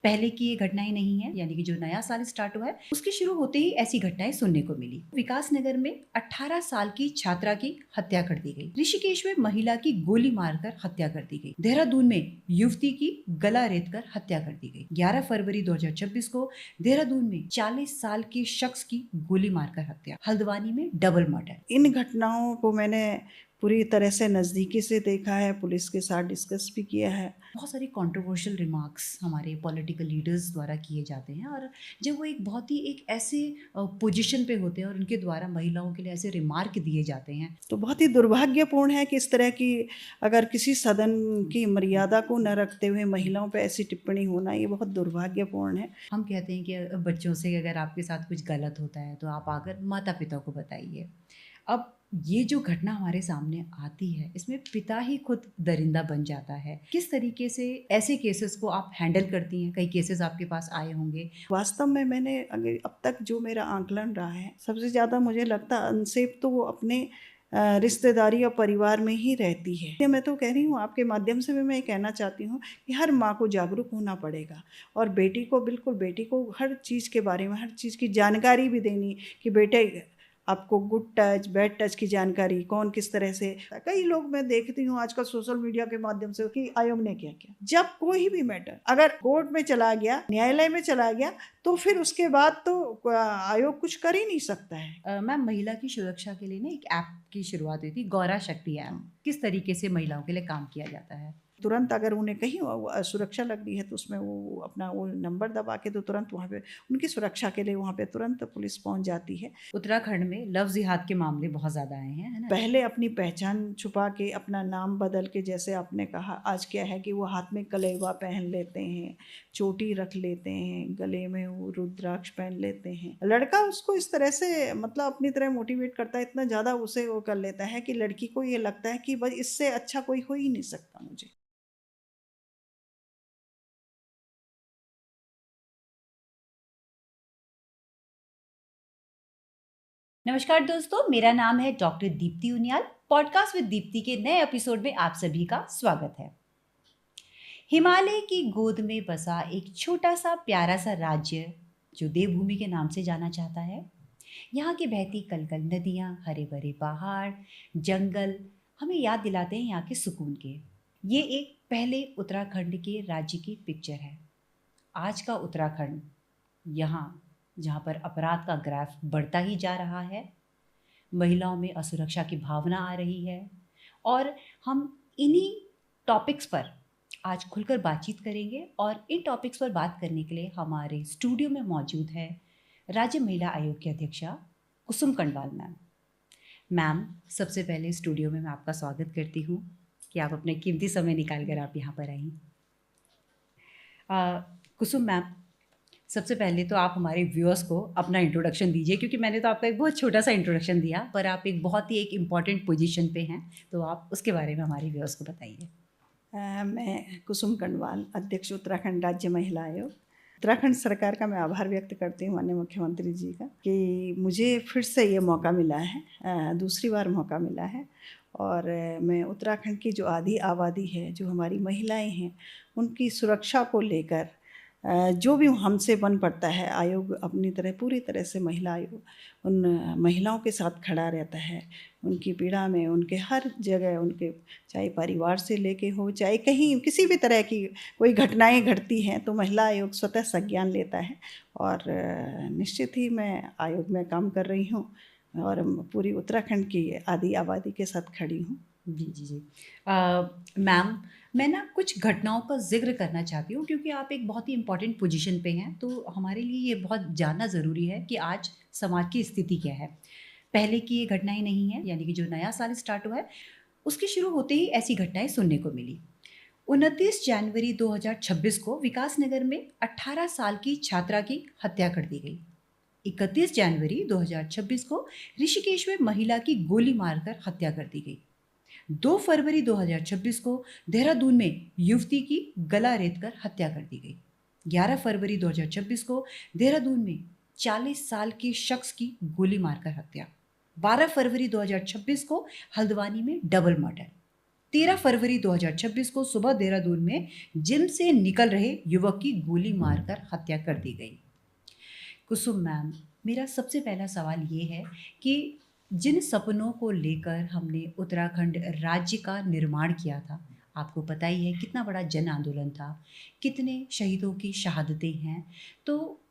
पहले की ये घटनाएं नहीं है, यानी कि जो नया साल स्टार्ट हुआ है उसके शुरू होते ही ऐसी घटनाएं सुनने को मिली। विकास नगर में 18 साल की छात्रा की हत्या कर दी गई। ऋषिकेश में महिला की गोली मारकर हत्या कर दी गई। देहरादून में युवती की गला रेतकर हत्या कर दी गई। 11 फरवरी 2026 को देहरादून में 40 साल के शख्स की गोली मारकर हत्या। हल्द्वानी में डबल मर्डर। इन घटनाओं को मैंने पूरी तरह से नज़दीकी से देखा है, पुलिस के साथ डिस्कस भी किया है। बहुत सारे कंट्रोवर्शियल रिमार्क्स हमारे पॉलिटिकल लीडर्स द्वारा किए जाते हैं, और जब वो एक बहुत ही एक ऐसे पोजीशन पे होते हैं और उनके द्वारा महिलाओं के लिए ऐसे रिमार्क दिए जाते हैं, तो बहुत ही दुर्भाग्यपूर्ण है कि इस तरह की अगर किसी सदन की मर्यादा को न रखते हुए महिलाओं पे ऐसी टिप्पणी होना, ये बहुत दुर्भाग्यपूर्ण है। हम कहते हैं कि बच्चों से अगर आपके साथ कुछ गलत होता है तो आप आकर माता पिता को बताइए। अब ये जो घटना हमारे सामने आती है, इसमें पिता ही खुद दरिंदा बन जाता है। किस तरीके से ऐसे केसेस को आप हैंडल करती हैं? कई केसेस आपके पास आए होंगे। वास्तव में मैंने अब तक जो मेरा आंकलन रहा है, सबसे ज़्यादा मुझे लगता है अनसेफ तो वो अपने रिश्तेदारी और परिवार में ही रहती है। ये मैं तो कह रही हूँ, आपके माध्यम से भी मैं कहना चाहती हूँ कि हर माँ को जागरूक होना पड़ेगा और बेटी को हर चीज़ के बारे में, हर चीज़ की जानकारी भी देनी कि बेटे आपको गुड टच, बैड टच की जानकारी कौन किस तरह से। कई लोग मैं देखती हूँ आजकल सोशल मीडिया के माध्यम से कि आयोग ने क्या किया। जब कोई भी मैटर अगर कोर्ट में चला गया, न्यायालय में चला गया, तो फिर उसके बाद तो आयोग कुछ कर ही नहीं सकता है। मैम, महिला की सुरक्षा के लिए ना एक ऐप की शुरुआत हुई थी, गौरा शक्ति ऐप। किस तरीके से महिलाओं के लिए काम किया जाता है? तुरंत अगर उन्हें कहीं सुरक्षा लग रही है तो उसमें वो अपना वो नंबर दबा के तो तुरंत वहाँ पे उनकी सुरक्षा के लिए वहाँ पे तुरंत पुलिस पहुँच जाती है। उत्तराखंड में लव जिहाद के मामले बहुत ज़्यादा आए हैं, है ना? पहले अपनी पहचान छुपा के अपना नाम बदल के, जैसे आपने कहा, आज क्या है कि वो हाथ में कलेवा पहन लेते हैं, चोटी रख लेते हैं, गले में वो रुद्राक्ष पहन लेते हैं। लड़का उसको इस तरह से मतलब अपनी तरह मोटिवेट करता है, इतना ज़्यादा उसे वो कर लेता है कि लड़की को ये लगता है कि बस इससे अच्छा कोई हो ही नहीं सकता मुझे। नमस्कार दोस्तों, मेरा नाम है doctor Deepti Uniyal. Podcast with Deepti के नए एपिसोड में आप सभी का स्वागत है। हिमालय की गोद में बसा एक छोटा सा प्यारा सा राज्य जो देवभूमि के नाम से जाना चाहता है। यहाँ की बहती कलकल नदियाँ, हरे भरे पहाड़, जंगल हमें याद दिलाते हैं यहाँ के सुकून के। ये एक पहले उत्तराखंड के राज्य की पिक्चर है। आज का उत्तराखंड, यहाँ जहाँ पर अपराध का ग्राफ बढ़ता ही जा रहा है, महिलाओं में असुरक्षा की भावना आ रही है, और हम इन्हीं टॉपिक्स पर आज खुलकर बातचीत करेंगे। और इन टॉपिक्स पर बात करने के लिए हमारे स्टूडियो में मौजूद है राज्य महिला आयोग की अध्यक्षा कुसुम कंडवाल मैम। मैम, सबसे पहले स्टूडियो में मैं आपका स्वागत करती हूँ कि आप अपने कीमती समय निकाल कर आप यहाँ पर आई। कुसुम मैम, सबसे पहले तो आप हमारे व्यूअर्स को अपना इंट्रोडक्शन दीजिए, क्योंकि मैंने तो आपका एक बहुत छोटा सा इंट्रोडक्शन दिया, पर आप एक बहुत ही एक इम्पॉर्टेंट पोजीशन पे हैं, तो आप उसके बारे में हमारे व्यूअर्स को बताइए। मैं कुसुम कंडवाल, अध्यक्ष उत्तराखंड राज्य महिला आयोग। उत्तराखंड सरकार का मैं आभार व्यक्त करती हूँ माननीय मुख्यमंत्री जी का कि मुझे फिर से ये मौका मिला है, दूसरी बार मौका मिला है। और मैं उत्तराखंड की जो आधी आबादी है, जो हमारी महिलाएं हैं, उनकी सुरक्षा को लेकर जो भी हमसे बन पड़ता है, आयोग अपनी तरह पूरी तरह से महिला आयोग उन महिलाओं के साथ खड़ा रहता है। उनकी पीड़ा में, उनके हर जगह, उनके चाहे परिवार से लेके हो, चाहे कहीं किसी भी तरह की कोई घटनाएं घटती हैं, तो महिला आयोग स्वतः संज्ञान लेता है। और निश्चित ही मैं आयोग में काम कर रही हूँ और पूरी उत्तराखंड की आधी आबादी के साथ खड़ी हूँ। जी जी जी। मैम, मैं ना कुछ घटनाओं का जिक्र करना चाहती हूँ, क्योंकि आप एक बहुत ही इम्पोर्टेंट पोजीशन पे हैं, तो हमारे लिए ये बहुत जानना ज़रूरी है कि आज समाज की स्थिति क्या है। पहले की ये घटनाएं नहीं है, यानी कि जो नया साल स्टार्ट हुआ है उसके शुरू होते ही ऐसी घटनाएं सुनने को मिली। 29 जनवरी 2026 को विकास नगर में 18 साल की छात्रा की हत्या कर दी गई। 31 जनवरी 2026 को ऋषिकेश में महिला की गोली मारकर हत्या कर दी गई। 2 फरवरी 2026 को देहरादून में युवती की गला रेतकर हत्या कर दी गई। 11 फरवरी 2026 को देहरादून में 40 साल के शख्स की गोली मारकर हत्या। 12 फरवरी 2026 को हल्द्वानी में डबल मर्डर। 13 फरवरी 2026 को सुबह देहरादून में जिम से निकल रहे युवक की गोली मारकर हत्या कर दी गई। कुसुम मैम, मेरा सबसे पहला सवाल ये है कि जिन सपनों को लेकर हमने उत्तराखंड राज्य का निर्माण किया था, आपको पता ही है कितना बड़ा जन आंदोलन था, कितने शहीदों की शहादतें हैं। तो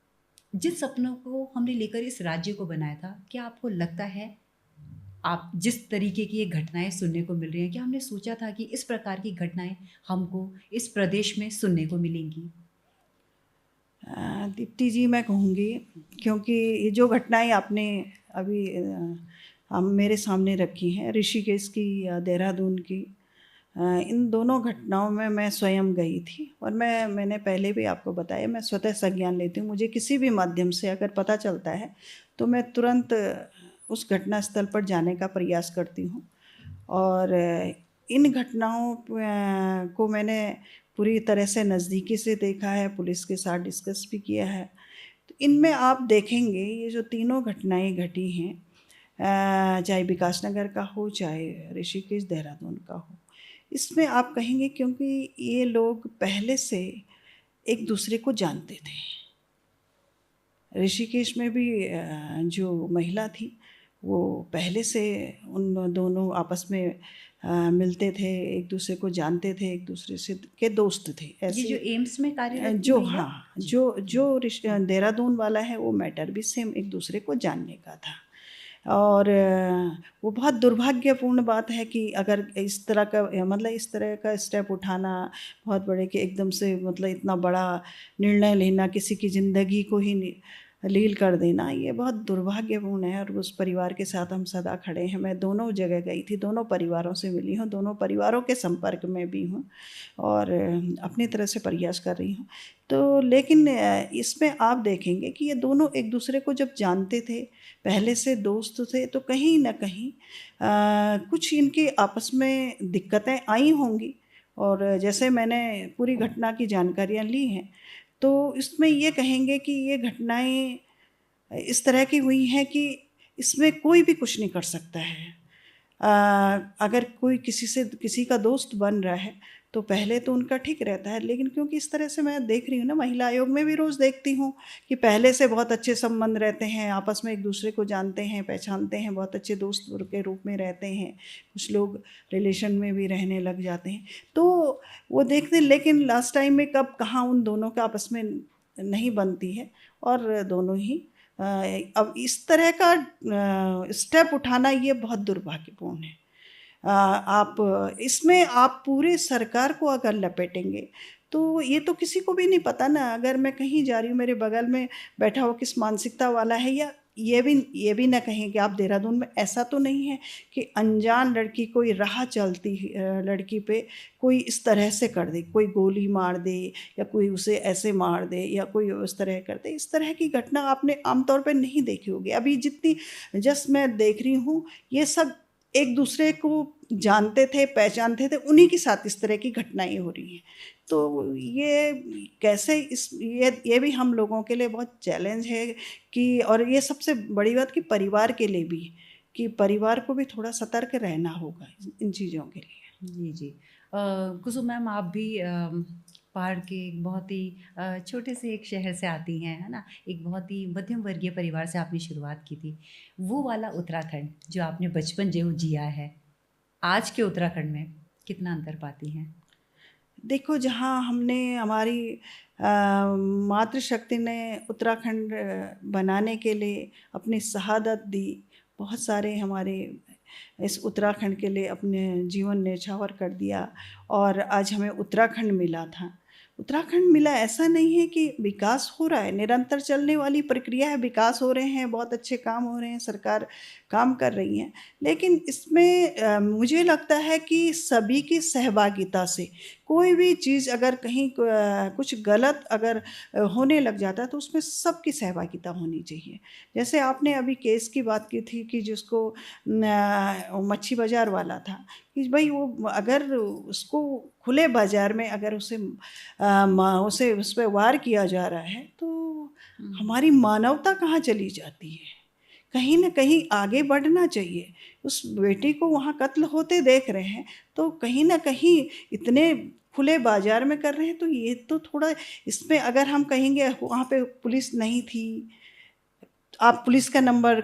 जिन सपनों को हमने लेकर इस राज्य को बनाया था, क्या आपको लगता है, आप जिस तरीके की ये घटनाएं सुनने को मिल रही हैं, क्या हमने सोचा था कि इस प्रकार की घटनाएं हमको इस प्रदेश में सुनने को मिलेंगी? दीप्ति जी, मैं कहूँगी, क्योंकि ये जो घटनाएं आपने अभी हम मेरे सामने रखी हैं, ऋषिकेश की या देहरादून की, इन दोनों घटनाओं में मैं स्वयं गई थी। और मैंने पहले भी आपको बताया, मैं स्वतः संज्ञान लेती हूँ। मुझे किसी भी माध्यम से अगर पता चलता है तो मैं तुरंत उस घटना स्थल पर जाने का प्रयास करती हूँ। और इन घटनाओं को मैंने पूरी तरह से नज़दीकी से देखा है, पुलिस के साथ डिस्कस भी किया है। तो इनमें आप देखेंगे, ये जो तीनों घटनाएं घटी हैं, चाहे विकास नगर का हो, चाहे ऋषिकेश देहरादून का हो, इसमें आप कहेंगे क्योंकि ये लोग पहले से एक दूसरे को जानते थे। ऋषिकेश में भी जो महिला थी, वो पहले से उन दोनों आपस में मिलते थे, एक दूसरे को जानते थे, एक दूसरे से के दोस्त थे। ये ऐसे जो एम्स में कार्यरत थी जो महिला? हाँ, जो देहरादून वाला है, वो मैटर भी सेम एक दूसरे को जानने का था। और वो बहुत दुर्भाग्यपूर्ण बात है कि अगर इस तरह का, मतलब इस तरह का स्टेप उठाना बहुत बड़े, कि एकदम से मतलब इतना बड़ा निर्णय लेना, किसी की ज़िंदगी को ही लील कर देना, ये बहुत दुर्भाग्यपूर्ण है। और उस परिवार के साथ हम सदा खड़े हैं। मैं दोनों जगह गई थी, दोनों परिवारों से मिली हूँ, दोनों परिवारों के संपर्क में भी हूँ और अपनी तरह से प्रयास कर रही हूँ। तो लेकिन इसमें आप देखेंगे कि ये दोनों एक दूसरे को जब जानते थे, पहले से दोस्त थे, तो कहीं ना कहीं कुछ इनके आपस में दिक्कतें आई होंगी। और जैसे मैंने पूरी घटना की जानकारियाँ ली हैं, तो इसमें ये कहेंगे कि ये घटनाएं इस तरह की हुई हैं कि इसमें कोई भी कुछ नहीं कर सकता है। अगर कोई किसी का दोस्त बन रहा है तो पहले तो उनका ठीक रहता है, लेकिन क्योंकि इस तरह से मैं देख रही हूँ ना, महिला आयोग में भी रोज़ देखती हूँ कि पहले से बहुत अच्छे संबंध रहते हैं, आपस में एक दूसरे को जानते हैं, पहचानते हैं, बहुत अच्छे दोस्त के रूप में रहते हैं, कुछ लोग रिलेशन में भी रहने लग जाते हैं। तो वो देखते हैं, लेकिन लास्ट टाइम में कब कहाँ उन दोनों का आपस में नहीं बनती है, और दोनों ही अब इस तरह का स्टेप उठाना ये बहुत दुर्भाग्यपूर्ण है। आप इसमें आप पूरे सरकार को अगर लपेटेंगे तो ये तो किसी को भी नहीं पता ना। अगर मैं कहीं जा रही हूँ, मेरे बगल में बैठा हो किस मानसिकता वाला है, या ये भी ना कहें कि आप देहरादून में ऐसा तो नहीं है कि अनजान लड़की, कोई राह चलती लड़की पे कोई इस तरह से कर दे, कोई गोली मार दे या कोई उसे ऐसे मार दे या कोई उस तरह कर दे। इस तरह की घटना आपने आमतौर पे नहीं देखी होगी। अभी जितनी जस्ट मैं देख रही हूँ, ये सब एक दूसरे को जानते थे, पहचानते थे, उन्हीं के साथ इस तरह की घटनाएं हो रही हैं। तो ये कैसे ये भी हम लोगों के लिए बहुत चैलेंज है कि, और ये सबसे बड़ी बात कि परिवार के लिए भी, कि परिवार को भी थोड़ा सतर्क रहना होगा इन चीज़ों के लिए। जी जी। कुसुम मैम, आप भी पहाड़ के एक बहुत ही छोटे से एक शहर से आती हैं, है ना? एक बहुत ही मध्यम वर्गीय परिवार से आपने शुरुआत की थी। वो वाला उत्तराखंड जो आपने बचपन जो जिया है, आज के उत्तराखंड में कितना अंतर पाती हैं? देखो, जहाँ हमने हमारी मातृशक्ति ने उत्तराखंड बनाने के लिए अपनी शहादत दी, बहुत सारे हमारे इस उत्तराखंड के लिए अपने जीवन न्यौछावर कर दिया, और आज हमें उत्तराखंड मिला था। उत्तराखंड मिला, ऐसा नहीं है कि विकास हो रहा है, निरंतर चलने वाली प्रक्रिया है, विकास हो रहे हैं, बहुत अच्छे काम हो रहे हैं, सरकार काम कर रही है। लेकिन इसमें मुझे लगता है कि सभी की सहभागिता से कोई भी चीज़ अगर कहीं कुछ गलत अगर होने लग जाता है, तो उसमें सबकी सहभागिता होनी चाहिए। जैसे आपने अभी केस की बात की थी कि जिसको मच्छी बाज़ार वाला था, कि भाई वो अगर उसको खुले बाज़ार में अगर उसे उस पे वार किया जा रहा है, तो हुँ। हमारी मानवता कहाँ चली जाती है? कहीं ना कहीं आगे बढ़ना चाहिए। उस बेटी को वहाँ कत्ल होते देख रहे हैं, तो कहीं ना कहीं इतने खुले बाजार में कर रहे हैं, तो ये तो थोड़ा, इसमें अगर हम कहेंगे वहाँ पे पुलिस नहीं थी, आप पुलिस का नंबर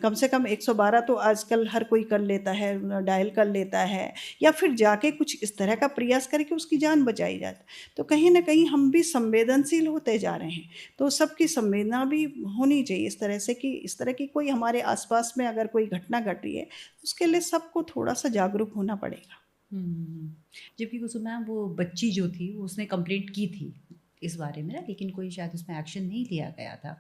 कम से कम 112 तो आजकल हर कोई कर लेता है, डायल कर लेता है, या फिर जाके कुछ इस तरह का प्रयास करके उसकी जान बचाई जाती। तो कहीं ना कहीं हम भी संवेदनशील होते जा रहे हैं, तो सबकी संवेदना भी होनी चाहिए इस तरह से कि इस तरह की कोई हमारे आसपास में अगर कोई घटना घट रही है, उसके लिए सबको थोड़ा सा जागरूक होना पड़ेगा। जबकि कुसुम मैम, वो बच्ची जो थी वो उसने कंप्लेंट की थी इस बारे में ना, लेकिन कोई शायद उसमें एक्शन नहीं लिया गया था।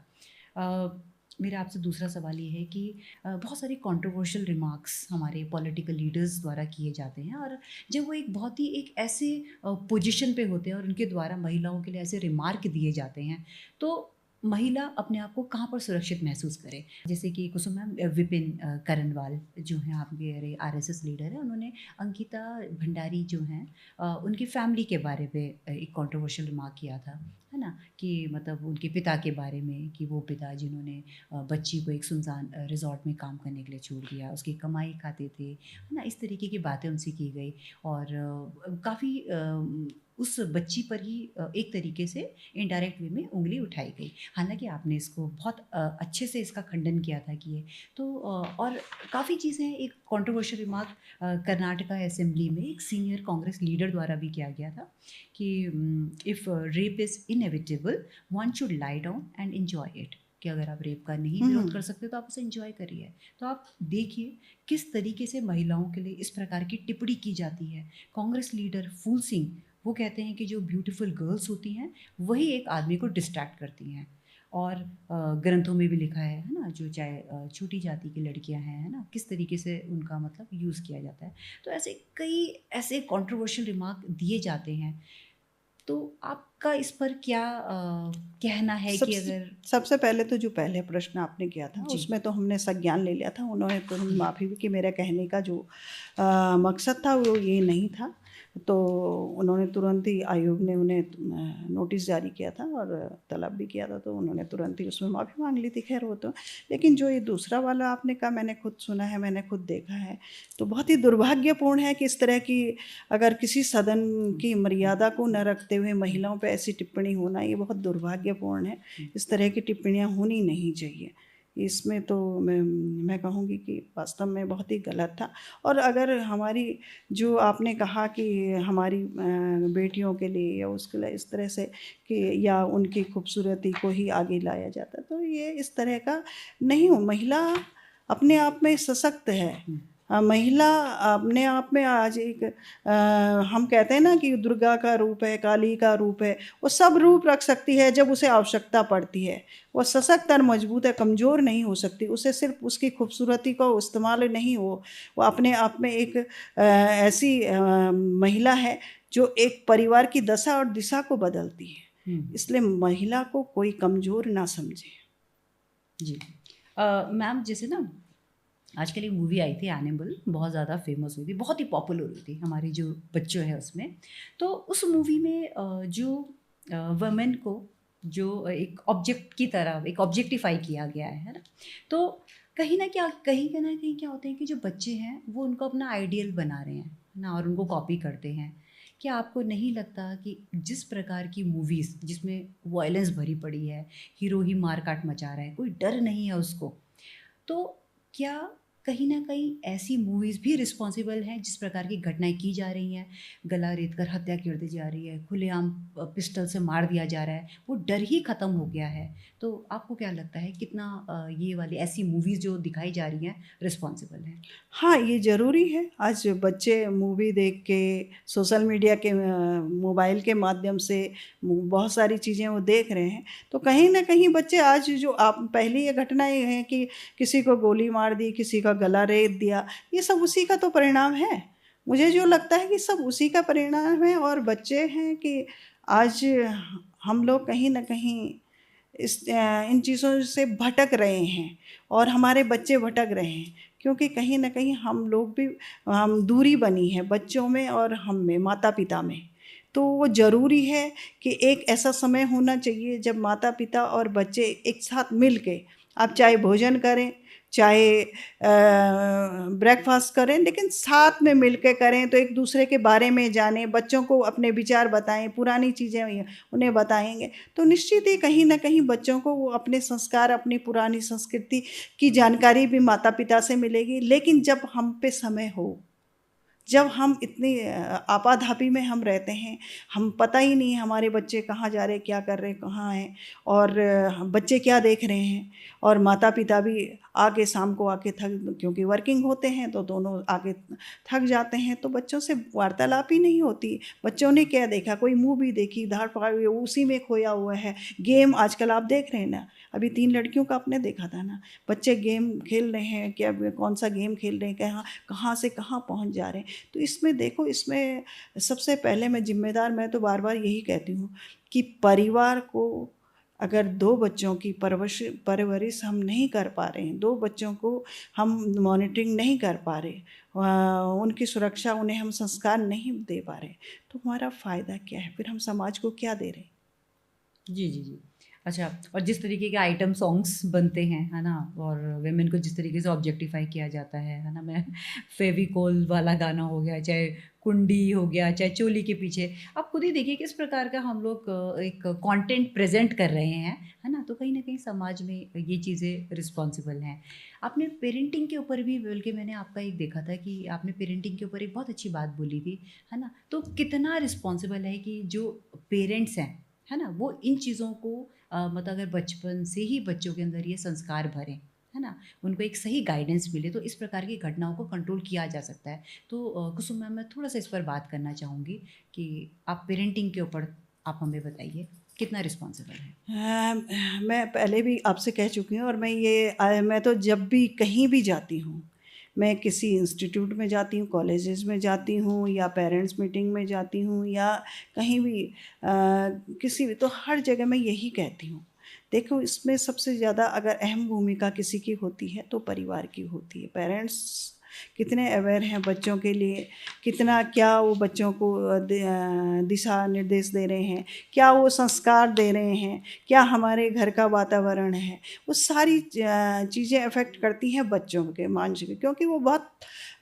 मेरा आपसे दूसरा सवाल ये है कि बहुत सारे कंट्रोवर्शियल रिमार्क्स हमारे पॉलिटिकल लीडर्स द्वारा किए जाते हैं, और जब वो एक बहुत ही एक ऐसे पोजीशन पे होते हैं और उनके द्वारा महिलाओं के लिए ऐसे रिमार्क दिए जाते हैं, तो महिला अपने आप को कहाँ पर सुरक्षित महसूस करे। जैसे कि कुसुम मैम, विपिन करनवाल जो हैं आपके आरएसएस लीडर हैं, उन्होंने अंकिता भंडारी जो हैं उनकी फैमिली के बारे में एक कंट्रोवर्शियल रिमार्क किया था, है ना, कि मतलब उनके पिता के बारे में, कि वो पिता जिन्होंने बच्ची को एक सुनसान रिजॉर्ट में काम करने के लिए छोड़ दिया, उसकी कमाई खाते थे, है ना, इस तरीके की बातें उनसे की गई, और काफ़ी उस बच्ची पर ही एक तरीके से इनडायरेक्ट वे में उंगली उठाई गई। हालांकि आपने इसको बहुत अच्छे से इसका खंडन किया था कि ये तो और काफ़ी चीज़ें, एक कंट्रोवर्शियल रिमार्क कर्नाटका असेंबली में एक सीनियर कांग्रेस लीडर द्वारा भी किया गया था कि if rape is inevitable, one should lie down and enjoy it, कि अगर आप रेप का नहीं विरोध कर सकते तो आप उसे एंजॉय करिए। तो आप देखिए किस तरीके से महिलाओं के लिए इस प्रकार की टिप्पणी की जाती है। कांग्रेस लीडर फूल सिंह वो कहते हैं कि जो ब्यूटीफुल गर्ल्स होती हैं वही एक आदमी को डिस्ट्रैक्ट करती हैं, और ग्रंथों में भी लिखा है ना, जो चाहे छोटी जाति की लड़कियां हैं, है ना, किस तरीके से उनका मतलब यूज़ किया जाता है। तो ऐसे कई ऐसे कंट्रोवर्शियल रिमार्क दिए जाते हैं, तो आपका इस पर क्या कहना है कि सबसे अगर सबसे पहले तो जो पहले प्रश्न आपने किया था जी उसमें तो हमने संज्ञान ले लिया था, उन्होंने तुरंत माफ़ी भी कि मेरे कहने का जो मकसद था वो ये नहीं था। तो उन्होंने तुरंत ही, आयोग ने उन्हें नोटिस जारी किया था और तलब भी किया था, तो उन्होंने तुरंत ही उसमें माफ़ी मांग ली थी। खैर वो तो, लेकिन जो ये दूसरा वाला आपने कहा, मैंने खुद सुना है, मैंने खुद देखा है, तो बहुत ही दुर्भाग्यपूर्ण है कि इस तरह की, अगर किसी सदन की मर्यादा को न रखते हुए महिलाओं पर ऐसी टिप्पणी होना, ये बहुत दुर्भाग्यपूर्ण है। इस तरह की टिप्पणियाँ होनी नहीं चाहिए। इसमें तो मैं कहूँगी कि वास्तव में बहुत ही गलत था। और अगर हमारी, जो आपने कहा कि हमारी बेटियों के लिए या उसके लिए इस तरह से कि या उनकी खूबसूरती को ही आगे लाया जाता, तो ये इस तरह का नहीं हो। महिला अपने आप में सशक्त है। महिला अपने आप में आज एक हम कहते हैं ना कि दुर्गा का रूप है, काली का रूप है, वो सब रूप रख सकती है जब उसे आवश्यकता पड़ती है। वो सशक्त और मजबूत है, कमज़ोर नहीं हो सकती। उसे सिर्फ उसकी खूबसूरती को इस्तेमाल नहीं हो, वो अपने आप में एक ऐसी महिला है जो एक परिवार की दशा और दिशा को बदलती है। इसलिए महिला को कोई कमज़ोर ना समझे। जी मैम, जैसे ना आजकल एक मूवी आई थी एनिमल, बहुत ज़्यादा फेमस हुई थी, बहुत ही पॉपुलर हुई थी हमारी जो बच्चों है उसमें। तो उस मूवी में जो वमेन को जो एक ऑब्जेक्ट की तरह एक ऑब्जेक्टिफाई किया गया है ना, तो कहीं ना कहीं क्या होते हैं कि जो बच्चे हैं वो उनको अपना आइडियल बना रहे हैं ना, और उनको कॉपी करते हैं। क्या आपको नहीं लगता कि जिस प्रकार की मूवीज़ जिसमें वायलेंस भरी पड़ी है, हीरो ही मारकाट मचा रहा है, कोई डर नहीं है उसको, तो क्या कहीं न कहीं ऐसी मूवीज़ भी रिस्पॉन्सिबल हैं जिस प्रकार की घटनाएँ की जा रही हैं, गला रेत कर हत्या कर दी जा रही है, खुलेआम पिस्टल से मार दिया जा रहा है, वो डर ही ख़त्म हो गया है। तो आपको क्या लगता है कितना ये वाली ऐसी मूवीज़ जो दिखाई जा रही हैं रिस्पॉन्सिबल हैं? हाँ, ये ज़रूरी है। आज बच्चे मूवी देख के, सोशल मीडिया के मोबाइल के माध्यम से बहुत सारी चीज़ें वो देख रहे हैं। तो कहीं न कहीं बच्चे आज, जो आप पहली ये घटनाएँ हैं कि किसी को गोली मार दी, किसी का गला रेत दिया, ये सब उसी का तो परिणाम है। मुझे जो लगता है कि सब उसी का परिणाम है, और बच्चे हैं कि आज हम लोग कहीं न कहीं इन चीज़ों से भटक रहे हैं, और हमारे बच्चे भटक रहे हैं, क्योंकि कहीं न कहीं हम लोग भी, हम दूरी बनी है बच्चों में और हम में, माता-पिता में। तो वो ज़रूरी है कि एक ऐसा समय होना चाहिए जब माता-पिता और बच्चे एक साथ मिल के आप चाहे भोजन करें, चाहे ब्रेकफास्ट करें, लेकिन साथ में मिलकर करें तो एक दूसरे के बारे में जानें, बच्चों को अपने विचार बताएं, पुरानी चीज़ें उन्हें बताएंगे तो निश्चित ही कहीं ना कहीं बच्चों को वो अपने संस्कार, अपनी पुरानी संस्कृति की जानकारी भी माता पिता से मिलेगी। लेकिन जब हम पे समय हो, जब हम इतनी आपाधापी में हम रहते हैं, हम पता ही नहीं है हमारे बच्चे कहाँ जा रहे हैं, क्या कर रहे हैं, कहाँ हैं, और बच्चे क्या देख रहे हैं, और माता पिता भी आके शाम को आके थक, क्योंकि वर्किंग होते हैं तो दोनों आके थक जाते हैं, तो बच्चों से वार्तालाप ही नहीं होती। बच्चों ने क्या देखा, कोई मूवी देखी, धाड़ पकड़ उसी में खोया हुआ है। गेम आजकल आप देख रहे हैं ना, अभी 3 लड़कियों का आपने देखा था ना, बच्चे गेम खेल रहे हैं, क्या कौन सा गेम खेल रहे हैं, कहाँ कहाँ से कहाँ पहुँच जा रहे हैं। तो इसमें देखो, इसमें सबसे पहले मैं तो बार बार यही कहती हूँ कि परिवार को अगर 2 बच्चों की परवरिश हम नहीं कर पा रहे हैं, 2 बच्चों को हम मॉनिटरिंग नहीं कर पा रहे, उनकी सुरक्षा, उन्हें हम संस्कार नहीं दे पा रहे, तो हमारा फ़ायदा क्या है? फिर हम समाज को क्या दे रहे हैं? जी, जी, जी। अच्छा, और जिस तरीके के आइटम सॉन्ग्स बनते हैं, है ना? और वुमेन को जिस तरीके से ऑब्जेक्टिफ़ाई किया जाता है ना? मैं फेविकोल वाला गाना हो गया, चाहे कुंडी हो गया, चाहे चोली के पीछे, आप खुद ही देखिए किस प्रकार का हम लोग एक कंटेंट प्रेज़ेंट कर रहे हैं, है ना? तो कहीं न कहीं समाज में ये चीज़ें रिस्पॉन्सिबल हैं। आपने पेरेंटिंग के ऊपर भी, बल्कि मैंने आपका एक देखा था कि आपने पेरेंटिंग के ऊपर एक बहुत अच्छी बात बोली थी, है ना? तो कितना रिस्पॉन्सिबल है कि जो पेरेंट्स हैं, है ना? वो इन चीज़ों को मतलब अगर बचपन से ही बच्चों के अंदर ये संस्कार भरें, है ना? उनको एक सही गाइडेंस मिले तो इस प्रकार की घटनाओं को कंट्रोल किया जा सकता है। तो कुसुम मैम, मैं थोड़ा-सा इस पर बात करना चाहूँगी कि आप पेरेंटिंग के ऊपर आप हमें बताइए, कितना रिस्पॉन्सिबल है? मैं पहले भी आपसे कह चुकी हूँ, और मैं तो जब भी कहीं भी जाती हूँ, मैं किसी इंस्टीट्यूट में जाती हूँ, कॉलेजेस में जाती हूँ, या पेरेंट्स मीटिंग में जाती हूँ, या कहीं भी किसी भी, तो हर जगह मैं यही कहती हूँ। देखो, इसमें सबसे ज़्यादा अगर अहम भूमिका किसी की होती है तो परिवार की होती है। पेरेंट्स कितने अवेयर हैं बच्चों के लिए, कितना क्या वो बच्चों को दिशा निर्देश दे रहे हैं, क्या वो संस्कार दे रहे हैं, क्या हमारे घर का वातावरण है, वो सारी चीज़ें अफेक्ट करती हैं बच्चों के मानसिक, क्योंकि वो बहुत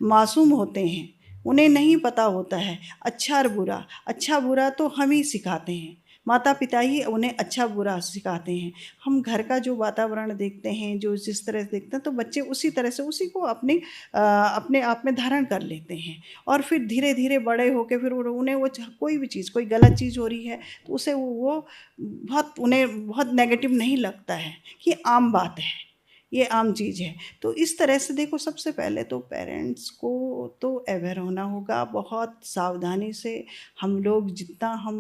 मासूम होते हैं, उन्हें नहीं पता होता है अच्छा और बुरा। अच्छा बुरा तो हम ही सिखाते हैं, माता पिता ही उन्हें अच्छा बुरा सिखाते हैं। हम घर का जो वातावरण देखते हैं, जो जिस तरह से देखते हैं, तो बच्चे उसी तरह से उसी को अपने आप में धारण कर लेते हैं, और फिर धीरे धीरे बड़े होके फिर उन्हें वो कोई भी चीज़, कोई गलत चीज़ हो रही है तो उसे वो बहुत, उन्हें बहुत नेगेटिव नहीं लगता है कि आम बात है, ये आम चीज़ है। तो इस तरह से देखो, सबसे पहले तो पेरेंट्स को तो अवेयर होना होगा, बहुत सावधानी से। हम लोग जितना हम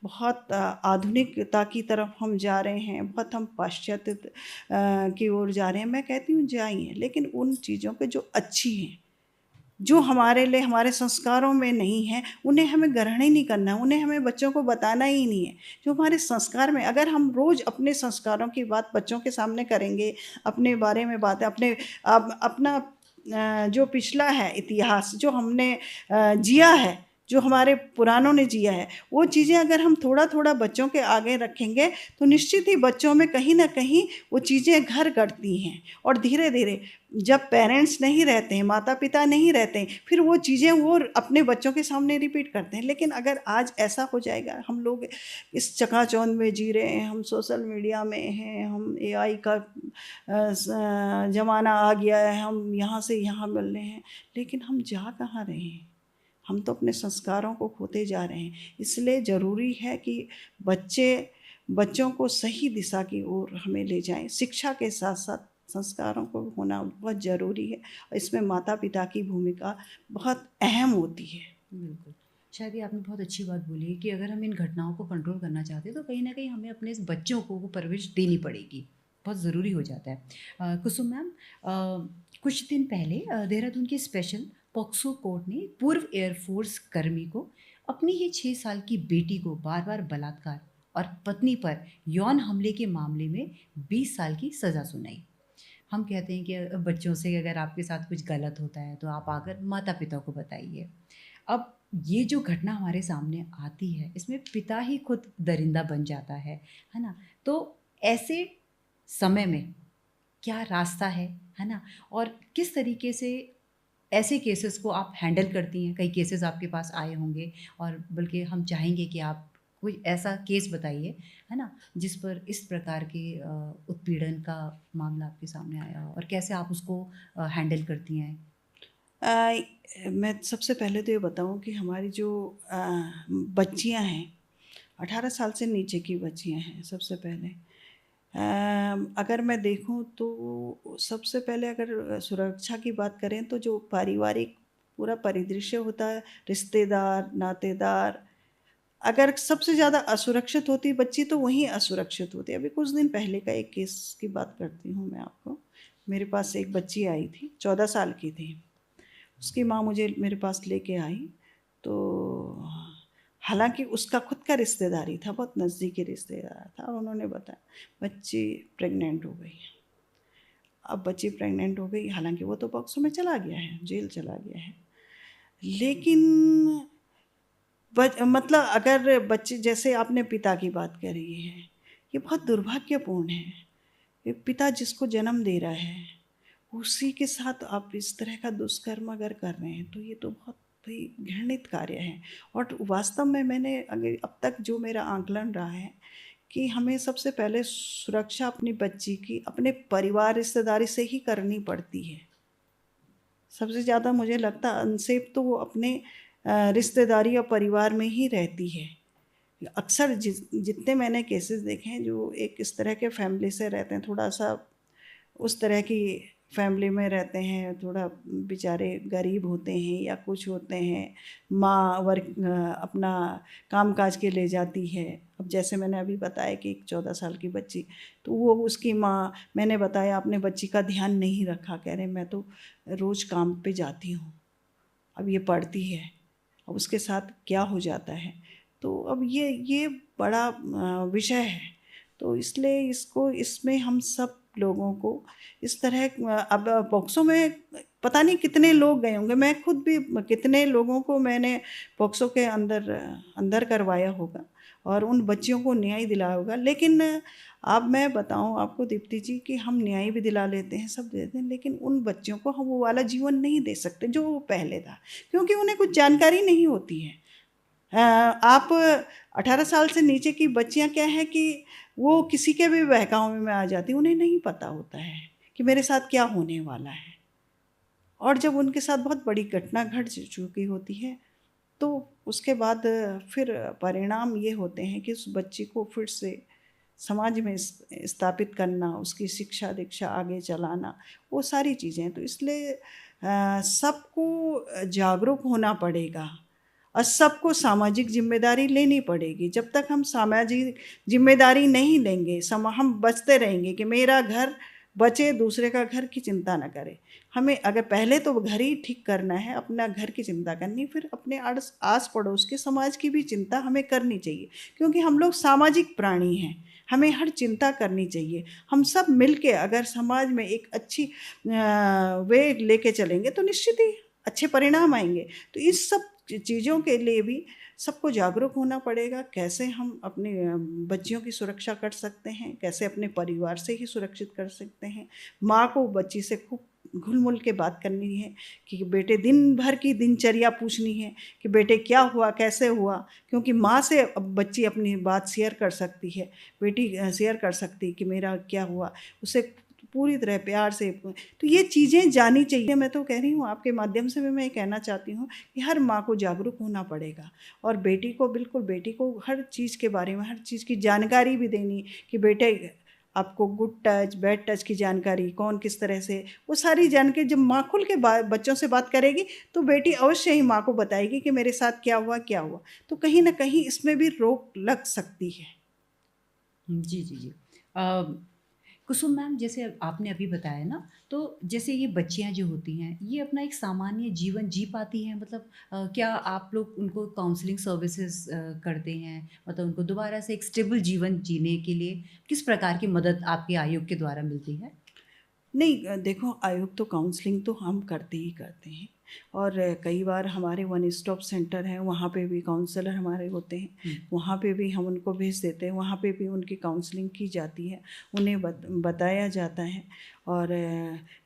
बहुत आधुनिकता की तरफ हम जा रहे हैं, बहुत हम पाश्चात्य की ओर जा रहे हैं, मैं कहती हूँ जाइए, लेकिन उन चीज़ों पे जो अच्छी हैं, जो हमारे लिए हमारे संस्कारों में नहीं है, उन्हें हमें ग्रहण ही नहीं करना, उन्हें हमें बच्चों को बताना ही नहीं है। जो हमारे संस्कार में, अगर हम रोज़ अपने संस्कारों की बात बच्चों के सामने करेंगे, अपने बारे में बातें, अपना जो पिछला है इतिहास, जो हमने जिया है, जो हमारे पुरानों ने जिया है, वो चीज़ें अगर हम थोड़ा-थोड़ा बच्चों के आगे रखेंगे, तो निश्चित ही बच्चों में कहीं न कहीं वो चीज़ें घर करती हैं, और धीरे-धीरे जब पेरेंट्स नहीं रहते हैं, माता-पिता नहीं रहते हैं, फिर वो चीज़ें वो अपने बच्चों के सामने रिपीट करते हैं। लेकिन अगर आज ऐसा हो जाएगा, हम लोग इस चकाचौंध में जी रहे हैं, हम सोशल मीडिया में हैं, हम एआई का ज़माना आ गया है, हम यहाँ से यहाँ मिल रहे हैं, लेकिन हम जा कहाँ रहे हैं? हम तो अपने संस्कारों को खोते जा रहे हैं। इसलिए ज़रूरी है कि बच्चों को सही दिशा की ओर हमें ले जाएँ। शिक्षा के साथ-साथ संस्कारों को होना बहुत ज़रूरी है, और इसमें माता-पिता की भूमिका बहुत अहम होती है। बिल्कुल। शायद ये आपने बहुत अच्छी बात बोली है कि अगर हम इन घटनाओं को कंट्रोल करना चाहते हैं तो कहीं न कहीं हमें अपने इस बच्चों को वो परवरिश देनी पड़ेगी। बहुत ज़रूरी हो जाता है। कुसुम मैम, कुछ दिन पहले देहरादून की स्पेशल पॉक्सो कोर्ट ने पूर्व एयरफोर्स कर्मी को अपनी ही 6 साल की बेटी को बार-बार बलात्कार और पत्नी पर यौन हमले के मामले में 20 साल की सज़ा सुनाई। हम कहते हैं कि बच्चों से अगर आपके साथ कुछ गलत होता है तो आप आकर माता-पिता को बताइए। अब ये जो घटना हमारे सामने आती है, इसमें पिता ही खुद दरिंदा बन जाता है ना? तो ऐसे समय में क्या रास्ता है ना? और किस तरीके से ऐसे केसेस को आप हैंडल करती हैं? कई केसेस आपके पास आए होंगे और बल्कि हम चाहेंगे कि आप कोई ऐसा केस बताइए, है ना? जिस पर इस प्रकार के उत्पीड़न का मामला आपके सामने आया हो और कैसे आप उसको हैंडल करती हैं? मैं सबसे पहले तो ये बताऊँ कि हमारी जो बच्चियाँ हैं, 18 साल से नीचे की बच्चियाँ हैं सबसे पहले। अगर मैं देखूँ तो सबसे पहले अगर सुरक्षा की बात करें तो जो पारिवारिक पूरा परिदृश्य होता है, रिश्तेदार, नातेदार, अगर सबसे ज़्यादा असुरक्षित होती बच्ची तो वहीं असुरक्षित होती है। अभी कुछ दिन पहले का एक केस की बात करती हूँ मैं आपको। मेरे पास एक बच्ची आई थी, 14 साल की थी। उसकी माँ मुझे मेरे पास लेके आई, तो हालाँकि उसका खुद का रिश्तेदार ही था, बहुत नज़दीकी रिश्तेदार था, और उन्होंने बताया बच्ची प्रेग्नेंट हो गई है। अब बच्ची प्रेग्नेंट हो गई, हालाँकि वो तो पॉक्सो में चला गया है, जेल चला गया है। लेकिन मतलब अगर बच्चे, जैसे आपने पिता की बात करी है, ये बहुत दुर्भाग्यपूर्ण है। ये पिता जिसको जन्म दे रहा है, उसी के साथ आप इस तरह का दुष्कर्म अगर कर रहे हैं तो ये तो बहुत ही घृणित कार्य है। और वास्तव में मैंने अगर अब तक जो मेरा आंकलन रहा है कि हमें सबसे पहले सुरक्षा अपनी बच्ची की अपने परिवार रिश्तेदारी से ही करनी पड़ती है। सबसे ज़्यादा मुझे लगता है अनसेफ तो वो अपने रिश्तेदारी और परिवार में ही रहती है। अक्सर जितने मैंने केसेस देखे हैं जो एक इस तरह के फैमिली से रहते हैं, थोड़ा-सा उस तरह की फैमिली में रहते हैं, थोड़ा बेचारे गरीब होते हैं या कुछ होते हैं, माँ अपना काम-काज के ले जाती है। अब जैसे मैंने अभी बताया कि एक 14 साल की बच्ची, तो वो उसकी माँ, मैंने बताया आपने बच्ची का ध्यान नहीं रखा, कह रहे मैं तो रोज़ काम पे जाती हूँ, अब ये पढ़ती है, अब उसके साथ क्या हो जाता है। तो अब ये बड़ा विषय है, तो इसलिए इसमें हम सब लोगों को इस तरह अब पॉक्सो में पता नहीं कितने लोग गए होंगे, मैं खुद भी कितने लोगों को मैंने पॉक्सो के अंदर अंदर करवाया होगा और उन बच्चियों को न्याय दिलाया होगा। लेकिन अब मैं बताऊं आपको दीप्ति जी कि हम न्याय भी दिला लेते हैं, सब देते हैं, लेकिन उन बच्चियों को हम वो वाला जीवन नहीं दे सकते जो वो पहले था, क्योंकि उन्हें कुछ जानकारी नहीं होती है। आप 18 साल से नीचे की बच्चियां क्या है कि वो किसी के भी बहकावे में आ जाती, उन्हें नहीं पता होता है कि मेरे साथ क्या होने वाला है। और जब उनके साथ बहुत बड़ी घटना घट चुकी होती है तो उसके बाद फिर परिणाम ये होते हैं कि उस बच्ची को फिर से समाज में स्थापित करना, उसकी शिक्षा दीक्षा आगे चलाना, वो सारी चीज़ें। तो इसलिए सबको जागरूक होना पड़ेगा और सबको सामाजिक जिम्मेदारी लेनी पड़ेगी। जब तक हम सामाजिक जिम्मेदारी नहीं लेंगे, हम बचते रहेंगे कि मेरा घर बचे, दूसरे का घर की चिंता न करे। हमें अगर पहले तो घर ही ठीक करना है, अपना घर की चिंता करनी, फिर अपने आस पड़ोस के समाज की भी चिंता हमें करनी चाहिए, क्योंकि हम लोग सामाजिक प्राणी हैं, हमें हर चिंता करनी चाहिए। हम सब मिलके अगर समाज में एक अच्छी वे लेके चलेंगे तो निश्चित ही अच्छे परिणाम आएंगे। तो इस सब चीज़ों के लिए भी सबको जागरूक होना पड़ेगा। कैसे हम अपने बच्चियों की सुरक्षा कर सकते हैं, कैसे अपने परिवार से ही सुरक्षित कर सकते हैं। माँ को बच्ची से खूब घुल मुल के बात करनी है कि बेटे दिन भर की दिनचर्या पूछनी है कि बेटे क्या हुआ, कैसे हुआ, क्योंकि माँ से अब बच्ची अपनी बात शेयर कर सकती है, बेटी शेयर कर सकती है कि मेरा क्या हुआ, उसे पूरी तरह प्यार से। तो ये चीज़ें जानी चाहिए। मैं तो कह रही हूँ आपके माध्यम से भी मैं कहना चाहती हूँ कि हर माँ को जागरूक होना पड़ेगा और बेटी को बिल्कुल, बेटी को हर चीज़ के बारे में, हर चीज़ की जानकारी भी देनी कि बेटे आपको गुड टच, बैड टच की जानकारी, कौन किस तरह से, वो सारी जानकारी जब माँ खुल के बच्चों से बात करेगी तो बेटी अवश्य ही माँ को बताएगी कि मेरे साथ क्या हुआ क्या हुआ। तो कहीं ना कहीं इसमें भी रोक लग सकती है। जी, जी, जी। अ, कुसुम मैम, जैसे आपने अभी बताया ना, तो जैसे ये बच्चियाँ जो होती हैं, ये अपना एक सामान्य जीवन जी पाती हैं? मतलब क्या आप लोग उनको काउंसलिंग सर्विसेज़ करते हैं? मतलब उनको दोबारा से एक स्टेबल जीवन जीने के लिए किस प्रकार की मदद आपके आयोग के द्वारा मिलती है? नहीं, देखो आयोग तो काउंसलिंग तो हम करते ही करते हैं, और कई बार हमारे वन स्टॉप सेंटर हैं, वहाँ पे भी काउंसलर हमारे होते हैं, वहाँ पे भी हम उनको भेज देते हैं, वहाँ पे भी उनकी काउंसलिंग की जाती है, उन्हें बताया जाता है। और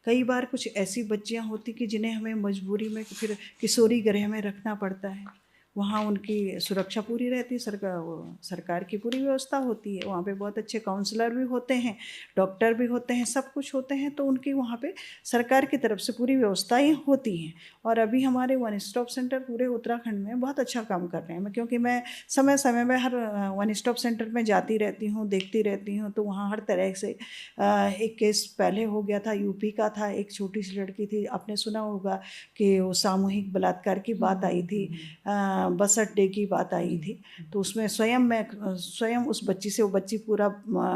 कई बार कुछ ऐसी बच्चियाँ होती कि जिन्हें हमें मजबूरी में फिर किशोरी गृह में रखना पड़ता है, वहाँ उनकी सुरक्षा पूरी रहती है, सरकार की पूरी व्यवस्था होती है, वहाँ पे बहुत अच्छे काउंसलर भी होते हैं, डॉक्टर भी होते हैं, सब कुछ होते हैं, तो उनकी वहाँ पे सरकार की तरफ से पूरी व्यवस्थाएं होती हैं। और अभी हमारे वन स्टॉप सेंटर पूरे उत्तराखंड में बहुत अच्छा काम कर रहे हैं, क्योंकि मैं समय समय में हर वन स्टॉप सेंटर में जाती रहती हूँ, देखती रहती हूँ, तो वहाँ हर तरह से एक केस पहले हो गया था, यूपी का था, एक छोटी सी लड़की थी, आपने सुना होगा कि वो सामूहिक बलात्कार की बात आई थी, बस अड्डे की बात आई थी, तो उसमें स्वयं उस बच्ची से, वो बच्ची पूरा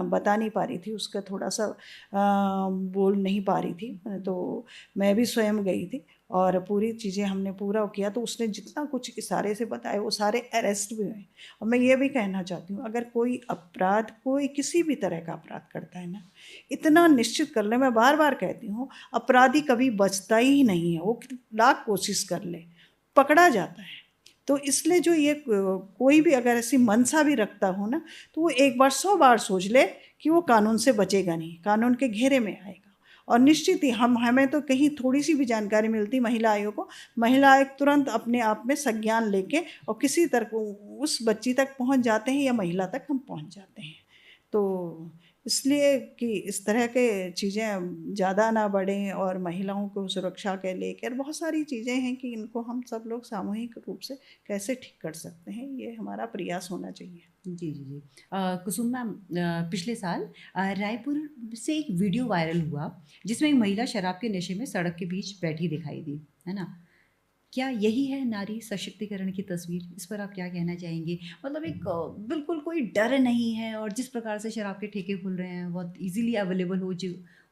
बता नहीं पा रही थी, उसका थोड़ा सा बोल नहीं पा रही थी, तो मैं भी स्वयं गई थी और पूरी चीज़ें हमने पूरा किया, तो उसने जितना कुछ इशारे से बताया वो सारे अरेस्ट भी हुए। और मैं ये भी कहना चाहती हूँ, अगर कोई अपराध, कोई किसी भी तरह का अपराध करता है ना, इतना निश्चित कर ले, मैं बार बार कहती हूँ, अपराधी कभी बचता ही नहीं है, वो लाख कोशिश कर ले पकड़ा जाता है। तो इसलिए जो ये कोई भी अगर ऐसी मनसा भी रखता हो ना, तो वो एक बार 100 बार सोच ले कि वो कानून से बचेगा नहीं, कानून के घेरे में आएगा। और निश्चित ही हमें तो कहीं थोड़ी सी भी जानकारी मिलती महिला आयोग को, महिला आयोग तुरंत अपने आप में संज्ञान लेके और किसी तरह उस बच्ची तक पहुंच जाते हैं या महिला तक हम पहुंच जाते हैं। तो इसलिए कि इस तरह के चीज़ें ज़्यादा ना बढ़ें, और महिलाओं को सुरक्षा के लेकर बहुत सारी चीज़ें हैं कि इनको हम सब लोग सामूहिक रूप से कैसे ठीक कर सकते हैं, ये हमारा प्रयास होना चाहिए। जी जी जी। कुसुम मैम, पिछले साल रायपुर से एक वीडियो वायरल हुआ जिसमें एक महिला शराब के नशे में सड़क के बीच बैठी दिखाई दी, है ना? क्या यही है नारी सशक्तिकरण की तस्वीर? इस पर आप क्या कहना चाहेंगे? मतलब एक बिल्कुल कोई डर नहीं है, और जिस प्रकार से शराब के ठेके खुल रहे हैं, बहुत ईज़िली अवेलेबल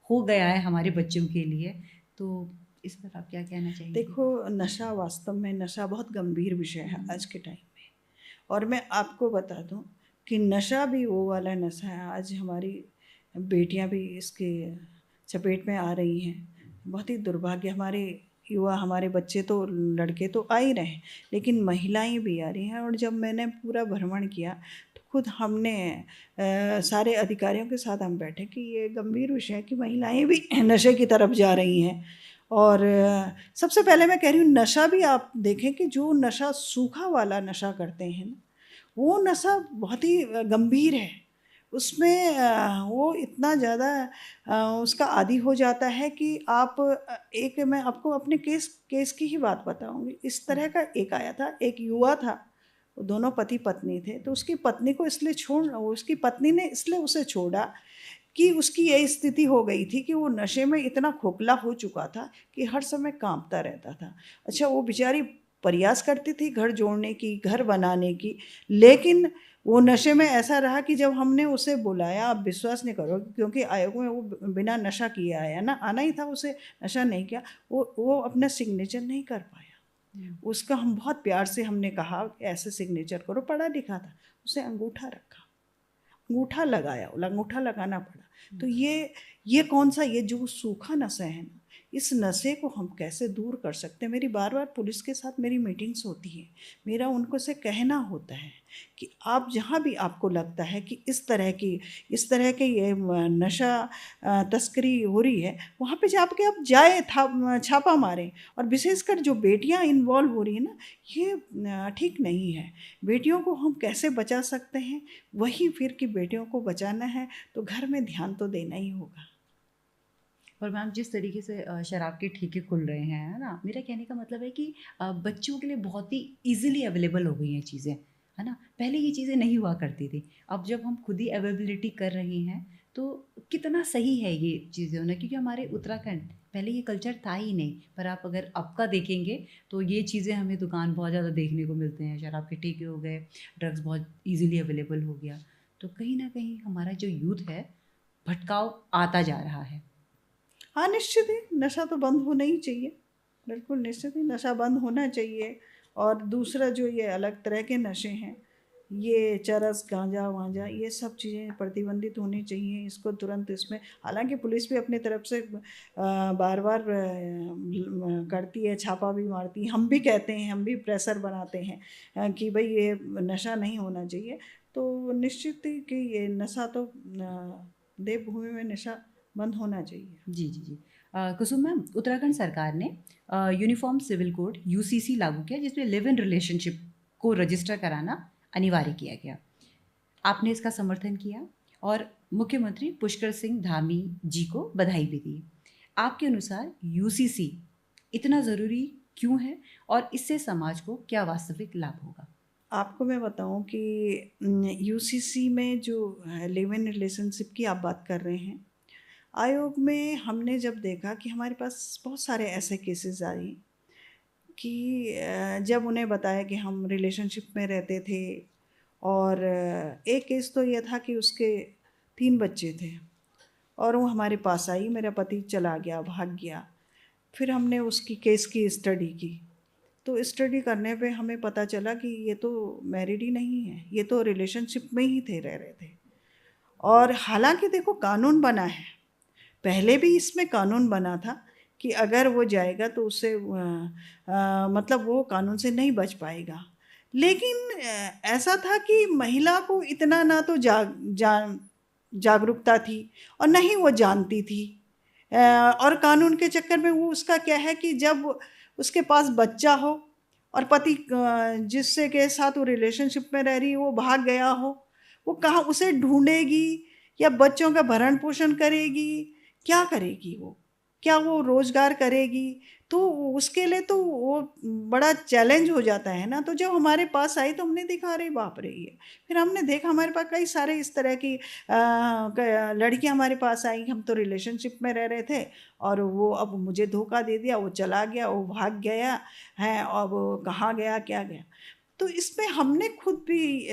हो गया है हमारे बच्चों के लिए, तो इस पर आप क्या कहना चाहेंगे? देखो, नशा वास्तव में नशा बहुत गंभीर विषय है आज के टाइम में। और मैं आपको बता दूं कि नशा भी वो वाला नशा है, आज हमारी बेटियां भी इसके चपेट में आ रही हैं। बहुत ही दुर्भाग्य, हमारे युवा, हमारे बच्चे तो, लड़के तो आ ही रहे हैं, लेकिन महिलाएं भी आ रही हैं। और जब मैंने पूरा भ्रमण किया तो खुद हमने सारे अधिकारियों के साथ हम बैठे कि ये गंभीर विषय है कि महिलाएं भी नशे की तरफ जा रही हैं। और सबसे पहले मैं कह रही हूँ, नशा भी आप देखें कि जो नशा सूखा वाला नशा करते हैं ना, वो नशा बहुत ही गंभीर है। उसमें वो इतना ज़्यादा उसका आदी हो जाता है कि आप एक, मैं आपको अपने केस की ही बात बताऊंगी। इस तरह का एक आया था, एक युवा था, वो दोनों पति पत्नी थे, तो उसकी पत्नी को इसलिए उसकी पत्नी ने इसलिए उसे छोड़ा कि उसकी ये स्थिति हो गई थी कि वो नशे में इतना खोखला हो चुका था कि हर समय कांपता रहता था। अच्छा, वो बेचारी प्रयास करती थी घर जोड़ने की, घर बनाने की, लेकिन वो नशे में ऐसा रहा कि जब हमने उसे बुलाया, आप विश्वास नहीं करोगे, क्योंकि आयोग में वो बिना नशा किए आया ना, आना ही था उसे, नशा नहीं किया, वो अपना सिग्नेचर नहीं कर पाया। उसका हम बहुत प्यार से हमने कहा कि ऐसे सिग्नेचर करो, पढ़ा लिखा था, उसे अंगूठा रखा, अंगूठा लगाया, अंगूठा लगाना पड़ा। तो ये कौन सा, ये जो सूखा नशा है ना, इस नशे को हम कैसे दूर कर सकते हैं? मेरी बार बार पुलिस के साथ मेरी मीटिंग्स होती है, मेरा उनको से कहना होता है कि आप जहाँ भी आपको लगता है कि इस तरह के ये नशा तस्करी हो रही है, वहाँ पे जाके आप जाए, छापा मारें। और विशेषकर जो बेटियाँ इन्वॉल्व हो रही है ना, ये ठीक नहीं है। बेटियों को हम कैसे बचा सकते हैं? वही फिर कि बेटियों को बचाना है तो घर में ध्यान तो देना ही होगा। और मैम, जिस तरीके से शराब के ठेके खुल रहे हैं, है ना? मेरा कहने का मतलब है कि बच्चों के लिए बहुत ही ईज़िली अवेलेबल हो गई हैं चीज़ें, है ना? पहले ये चीज़ें नहीं हुआ करती थी। अब जब हम खुद ही अवेलेबिलिटी कर रहे हैं, तो कितना सही है ये चीज़ें होना, क्योंकि हमारे उत्तराखंड पहले ये कल्चर था ही नहीं। पर आप अगर अब का देखेंगे, तो ये चीज़ें हमें दुकान बहुत ज़्यादा देखने को मिलते हैं। शराब के ठेके हो गए, ड्रग्स बहुत ईज़िली अवेलेबल हो गया। तो कहीं न कहीं हमारा जो यूथ है, भटकाव आता जा रहा है। हाँ, निश्चित ही नशा तो बंद होना ही चाहिए, बिल्कुल निश्चित ही नशा बंद होना चाहिए। और दूसरा जो ये अलग तरह के नशे हैं, ये चरस, गांजा वांजा, ये सब चीज़ें प्रतिबंधित होनी चाहिए। इसको तुरंत इसमें, हालांकि पुलिस भी अपनी तरफ से बार बार करती है, छापा भी मारती है, हम भी कहते हैं, हम भी प्रेशर बनाते हैं कि भाई ये नशा नहीं होना चाहिए। तो निश्चित ही कि ये नशा तो देवभूमि में नशा बंद होना चाहिए। जी जी जी। कुसुम मैम, उत्तराखंड सरकार ने यूनिफॉर्म सिविल कोड यूसीसी लागू किया, जिसमें लिव इन रिलेशनशिप को रजिस्टर कराना अनिवार्य किया गया। आपने इसका समर्थन किया और मुख्यमंत्री पुष्कर सिंह धामी जी को बधाई भी दी। आपके अनुसार यूसीसी इतना ज़रूरी क्यों है और इससे समाज को क्या वास्तविक लाभ होगा? आपको मैं बताऊं कि यूसीसी में जो लिव इन रिलेशनशिप की आप बात कर रहे हैं, आयोग में हमने जब देखा कि हमारे पास बहुत सारे ऐसे केसेस आए कि जब उन्हें बताया कि हम रिलेशनशिप में रहते थे, और एक केस तो ये था कि उसके 3 बच्चे थे और वो हमारे पास आई, मेरा पति चला गया, भाग गया। फिर हमने उसकी केस की स्टडी की, तो स्टडी करने पे हमें पता चला कि ये तो मैरिड ही नहीं है, ये तो रिलेशनशिप में ही रह रहे थे। और हालांकि देखो कानून बना है, पहले भी इसमें कानून बना था कि अगर वो जाएगा तो उससे मतलब वो कानून से नहीं बच पाएगा। लेकिन ऐसा था कि महिला को इतना ना तो जागरूकता थी और न ही वो जानती थी। और कानून के चक्कर में वो उसका क्या है कि जब उसके पास बच्चा हो और पति जिससे के साथ वो रिलेशनशिप में रह रही है वो भाग गया हो, वो कहाँ उसे ढूंढेगी या बच्चों का भरण पोषण करेगी, क्या करेगी वो, क्या वो रोजगार करेगी? तो उसके लिए तो वो बड़ा चैलेंज हो जाता है ना। तो जब हमारे पास आई तो हमने देखा, अरे बाप रे, ये फिर हमने देखा हमारे पास कई सारे इस तरह की लड़कियां हमारे पास आई। हम तो रिलेशनशिप में रह रहे थे और वो अब मुझे धोखा दे दिया, वो चला गया, वो भाग गया है, और वो कहाँ गया, क्या गया। तो इसमें हमने खुद भी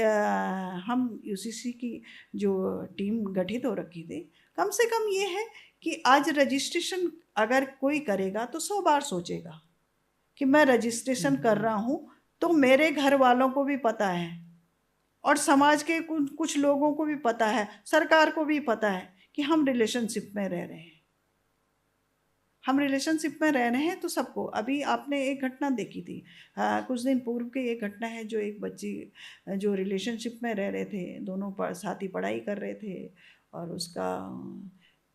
हम यूसीसी की जो टीम गठित हो रखी थी, कम से कम ये है कि आज रजिस्ट्रेशन अगर कोई करेगा तो 100 बार सोचेगा कि मैं रजिस्ट्रेशन कर रहा हूँ तो मेरे घर वालों को भी पता है और समाज के कुछ लोगों को भी पता है, सरकार को भी पता है कि हम रिलेशनशिप में रह रहे हैं। हम रिलेशनशिप में रह रहे हैं तो सबको। अभी आपने एक घटना देखी थी, कुछ दिन पूर्व की एक घटना है, जो एक बच्ची जो रिलेशनशिप में रह रहे थे, दोनों साथ ही पढ़ाई कर रहे थे और उसका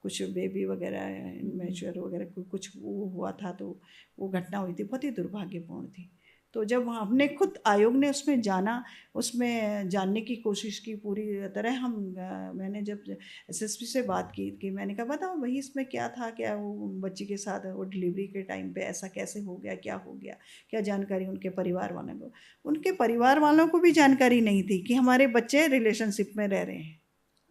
कुछ बेबी वगैरह मैच्योर वगैरह कुछ वो हुआ था, तो वो घटना हुई थी, बहुत ही दुर्भाग्यपूर्ण थी। तो जब हमने खुद आयोग ने उसमें जाना, उसमें जानने की कोशिश की पूरी तरह, हम मैंने जब एसएसपी से बात की कि मैंने कहा बताओ वही इसमें क्या था, क्या वो बच्ची के साथ वो डिलीवरी के टाइम पे ऐसा कैसे हो गया, क्या हो गया, क्या जानकारी उनके परिवार वालों को। उनके परिवार वालों को भी जानकारी नहीं थी कि हमारे बच्चे रिलेशनशिप में रह रहे हैं।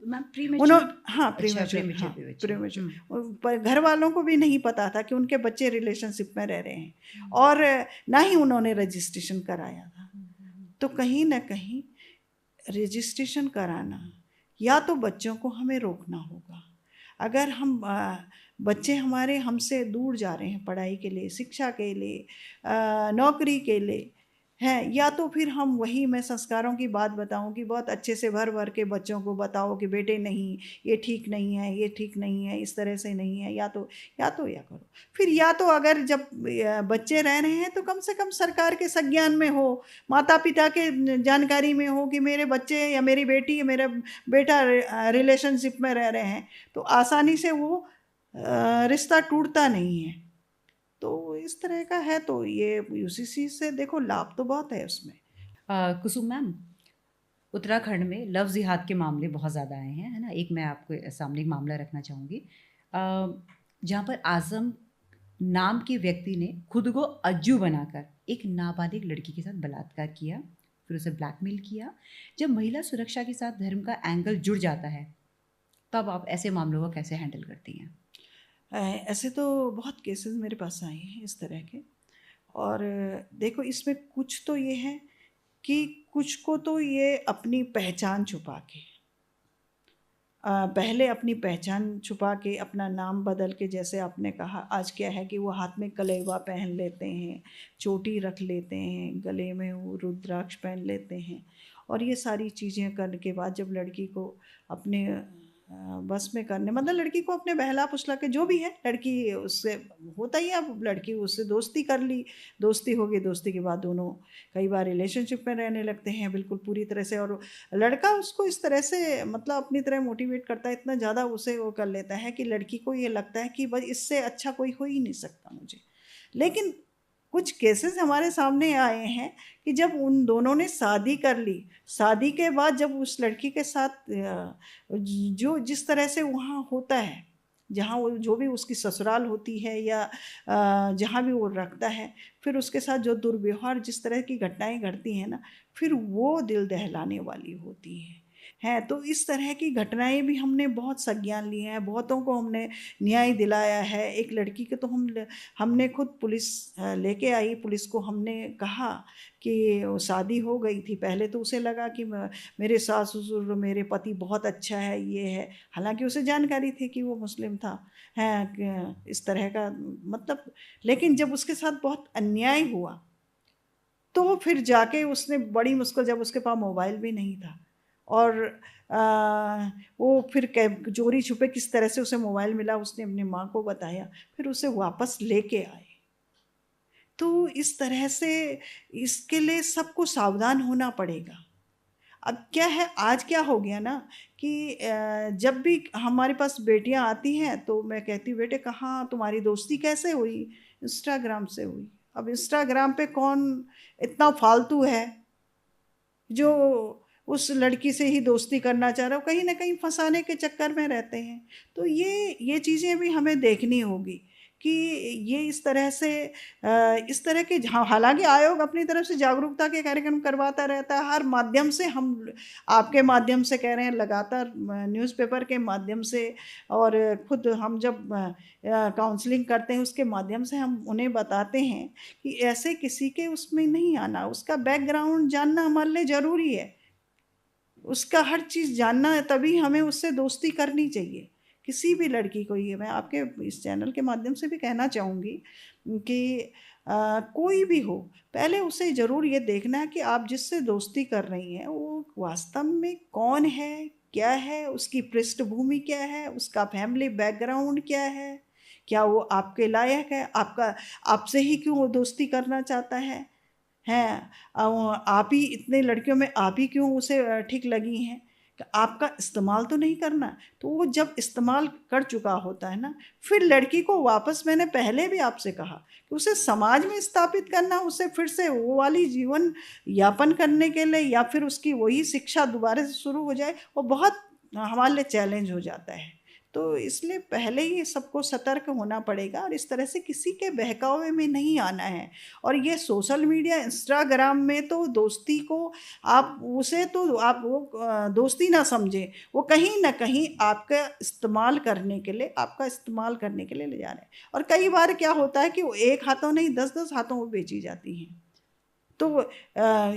मैम उन्होंने प्रीमेच्योर, हाँ अच्छा प्रीमेच्योर, हाँ प्रीमेच्योर प्रीमेच्योर, पर घर वालों को भी नहीं पता था कि उनके बच्चे रिलेशनशिप में रह रहे हैं और ना ही उन्होंने रजिस्ट्रेशन कराया था। तो कहीं ना कहीं रजिस्ट्रेशन कराना, या तो बच्चों को हमें रोकना होगा। अगर हम बच्चे हमारे हमसे दूर जा रहे हैं पढ़ाई के लिए, शिक्षा के लिए, नौकरी के लिए हैं, या तो फिर हम वही, मैं संस्कारों की बात बताऊं कि बहुत अच्छे से भर भर के बच्चों को बताओ कि बेटे नहीं, ये ठीक नहीं है, ये ठीक नहीं है, इस तरह से नहीं है, या करो। फिर या तो अगर जब बच्चे रह रहे हैं तो कम से कम सरकार के संज्ञान में हो, माता पिता के जानकारी में हो कि मेरे बच्चे या मेरी बेटी या मेरा बेटा रिलेशनशिप में रह रहे हैं, तो आसानी से वो रिश्ता टूटता नहीं है। तो इस तरह का है, तो ये यूसीसी से देखो लाभ तो बहुत है उसमें। कुसुम मैम, उत्तराखंड में लव जिहाद के मामले बहुत ज़्यादा आए हैं, है ना? एक मैं आपके सामने एक मामला रखना चाहूँगी, जहाँ पर आज़म नाम के व्यक्ति ने खुद को अज्जू बनाकर एक नाबालिग लड़की के साथ बलात्कार किया, फिर उसे ब्लैकमेल किया। जब महिला सुरक्षा के साथ धर्म का एंगल जुड़ जाता है, तब आप ऐसे मामलों को कैसे हैंडल करती हैं? ऐसे तो बहुत केसेस मेरे पास आए हैं इस तरह के। और देखो इसमें कुछ तो ये है कि कुछ को तो ये अपनी पहचान छुपा के, पहले अपनी पहचान छुपा के अपना नाम बदल के, जैसे आपने कहा आज क्या है कि वो हाथ में कलेवा पहन लेते हैं, चोटी रख लेते हैं, गले में वो रुद्राक्ष पहन लेते हैं और ये सारी चीज़ें करने के बाद जब लड़की को अपने बस में करने, मतलब लड़की को अपने बहला फुसला के, जो भी है लड़की उससे होता ही है, अब लड़की उससे दोस्ती कर ली, दोस्ती हो गई, दोस्ती के बाद दोनों कई बार रिलेशनशिप में रहने लगते हैं बिल्कुल पूरी तरह से, और लड़का उसको इस तरह से मतलब अपनी तरह मोटिवेट करता है, इतना ज़्यादा उसे वो कर लेता है कि लड़की को ये लगता है कि बस इससे अच्छा कोई हो ही नहीं सकता मुझे। लेकिन कुछ केसेस हमारे सामने आए हैं कि जब उन दोनों ने शादी कर ली, शादी के बाद जब उस लड़की के साथ जो जिस तरह से वहाँ होता है, जहाँ वो जो भी उसकी ससुराल होती है या जहाँ भी वो रखता है, फिर उसके साथ जो दुर्व्यवहार, जिस तरह की घटनाएं घटती हैं ना, फिर वो दिल दहलाने वाली होती हैं। तो इस तरह की घटनाएं भी हमने बहुत संज्ञान लिए हैं, बहुतों को हमने न्याय दिलाया है। एक लड़की के तो हमने खुद पुलिस लेके आई, पुलिस को हमने कहा कि वो शादी हो गई थी, पहले तो उसे लगा कि मेरे सास ससुर, मेरे पति बहुत अच्छा है, ये है, हालांकि उसे जानकारी थी कि वो मुस्लिम था, है इस तरह का मतलब। लेकिन जब उसके साथ बहुत अन्याय हुआ तो फिर जाके उसने बड़ी मुश्किल, जब उसके पास मोबाइल भी नहीं था और वो फिर चोरी छुपे किस तरह से उसे मोबाइल मिला, उसने अपनी माँ को बताया, फिर उसे वापस लेके आए। तो इस तरह से इसके लिए सबको सावधान होना पड़ेगा। अब क्या है, आज क्या हो गया ना कि जब भी हमारे पास बेटियां आती हैं तो मैं कहती हूँ, बेटे कहाँ तुम्हारी दोस्ती कैसे हुई? इंस्टाग्राम से हुई। अब इंस्टाग्राम पे कौन इतना फालतू है जो उस लड़की से ही दोस्ती करना चाह रहा हो, कहीं ना कहीं फंसाने के चक्कर में रहते हैं। तो ये चीज़ें भी हमें देखनी होगी कि ये इस तरह से इस तरह के, हालांकि आयोग अपनी तरफ से जागरूकता के कार्यक्रम करवाता रहता है हर माध्यम से, हम आपके माध्यम से कह रहे हैं, लगातार न्यूज़पेपर के माध्यम से, और खुद हम जब काउंसलिंग करते हैं उसके माध्यम से हम उन्हें बताते हैं कि ऐसे किसी के उसमें नहीं आना, उसका बैकग्राउंड जानना हमारे लिए ज़रूरी है, उसका हर चीज़ जानना है, तभी हमें उससे दोस्ती करनी चाहिए। किसी भी लड़की को, ये मैं आपके इस चैनल के माध्यम से भी कहना चाहूँगी कि कोई भी हो, पहले उसे ज़रूर ये देखना है कि आप जिससे दोस्ती कर रही हैं वो वास्तव में कौन है, क्या है, उसकी पृष्ठभूमि क्या है, उसका फैमिली बैकग्राउंड क्या है, क्या वो आपके लायक है, आपसे ही क्यों वो दोस्ती करना चाहता है, हैं आप ही, इतने लड़कियों में आप ही क्यों उसे ठीक लगी हैं, कि आपका इस्तेमाल तो नहीं करना। तो वो जब इस्तेमाल कर चुका होता है ना, फिर लड़की को वापस, मैंने पहले भी आपसे कहा कि उसे समाज में स्थापित करना, उसे फिर से वो वाली जीवन यापन करने के लिए, या फिर उसकी वही शिक्षा दोबारा से शुरू हो जाए, वो बहुत हमारे लिए चैलेंज हो जाता है। तो इसलिए पहले ही सबको सतर्क होना पड़ेगा और इस तरह से किसी के बहकावे में नहीं आना है। और ये सोशल मीडिया, इंस्टाग्राम में तो दोस्ती को, आप उसे तो आप वो दोस्ती ना समझें, वो कहीं ना कहीं आपका इस्तेमाल करने के लिए, आपका इस्तेमाल करने के लिए ले जा रहे हैं। और कई बार क्या होता है कि वो एक हाथों नहीं 10-10 हाथों में बेची जाती हैं। तो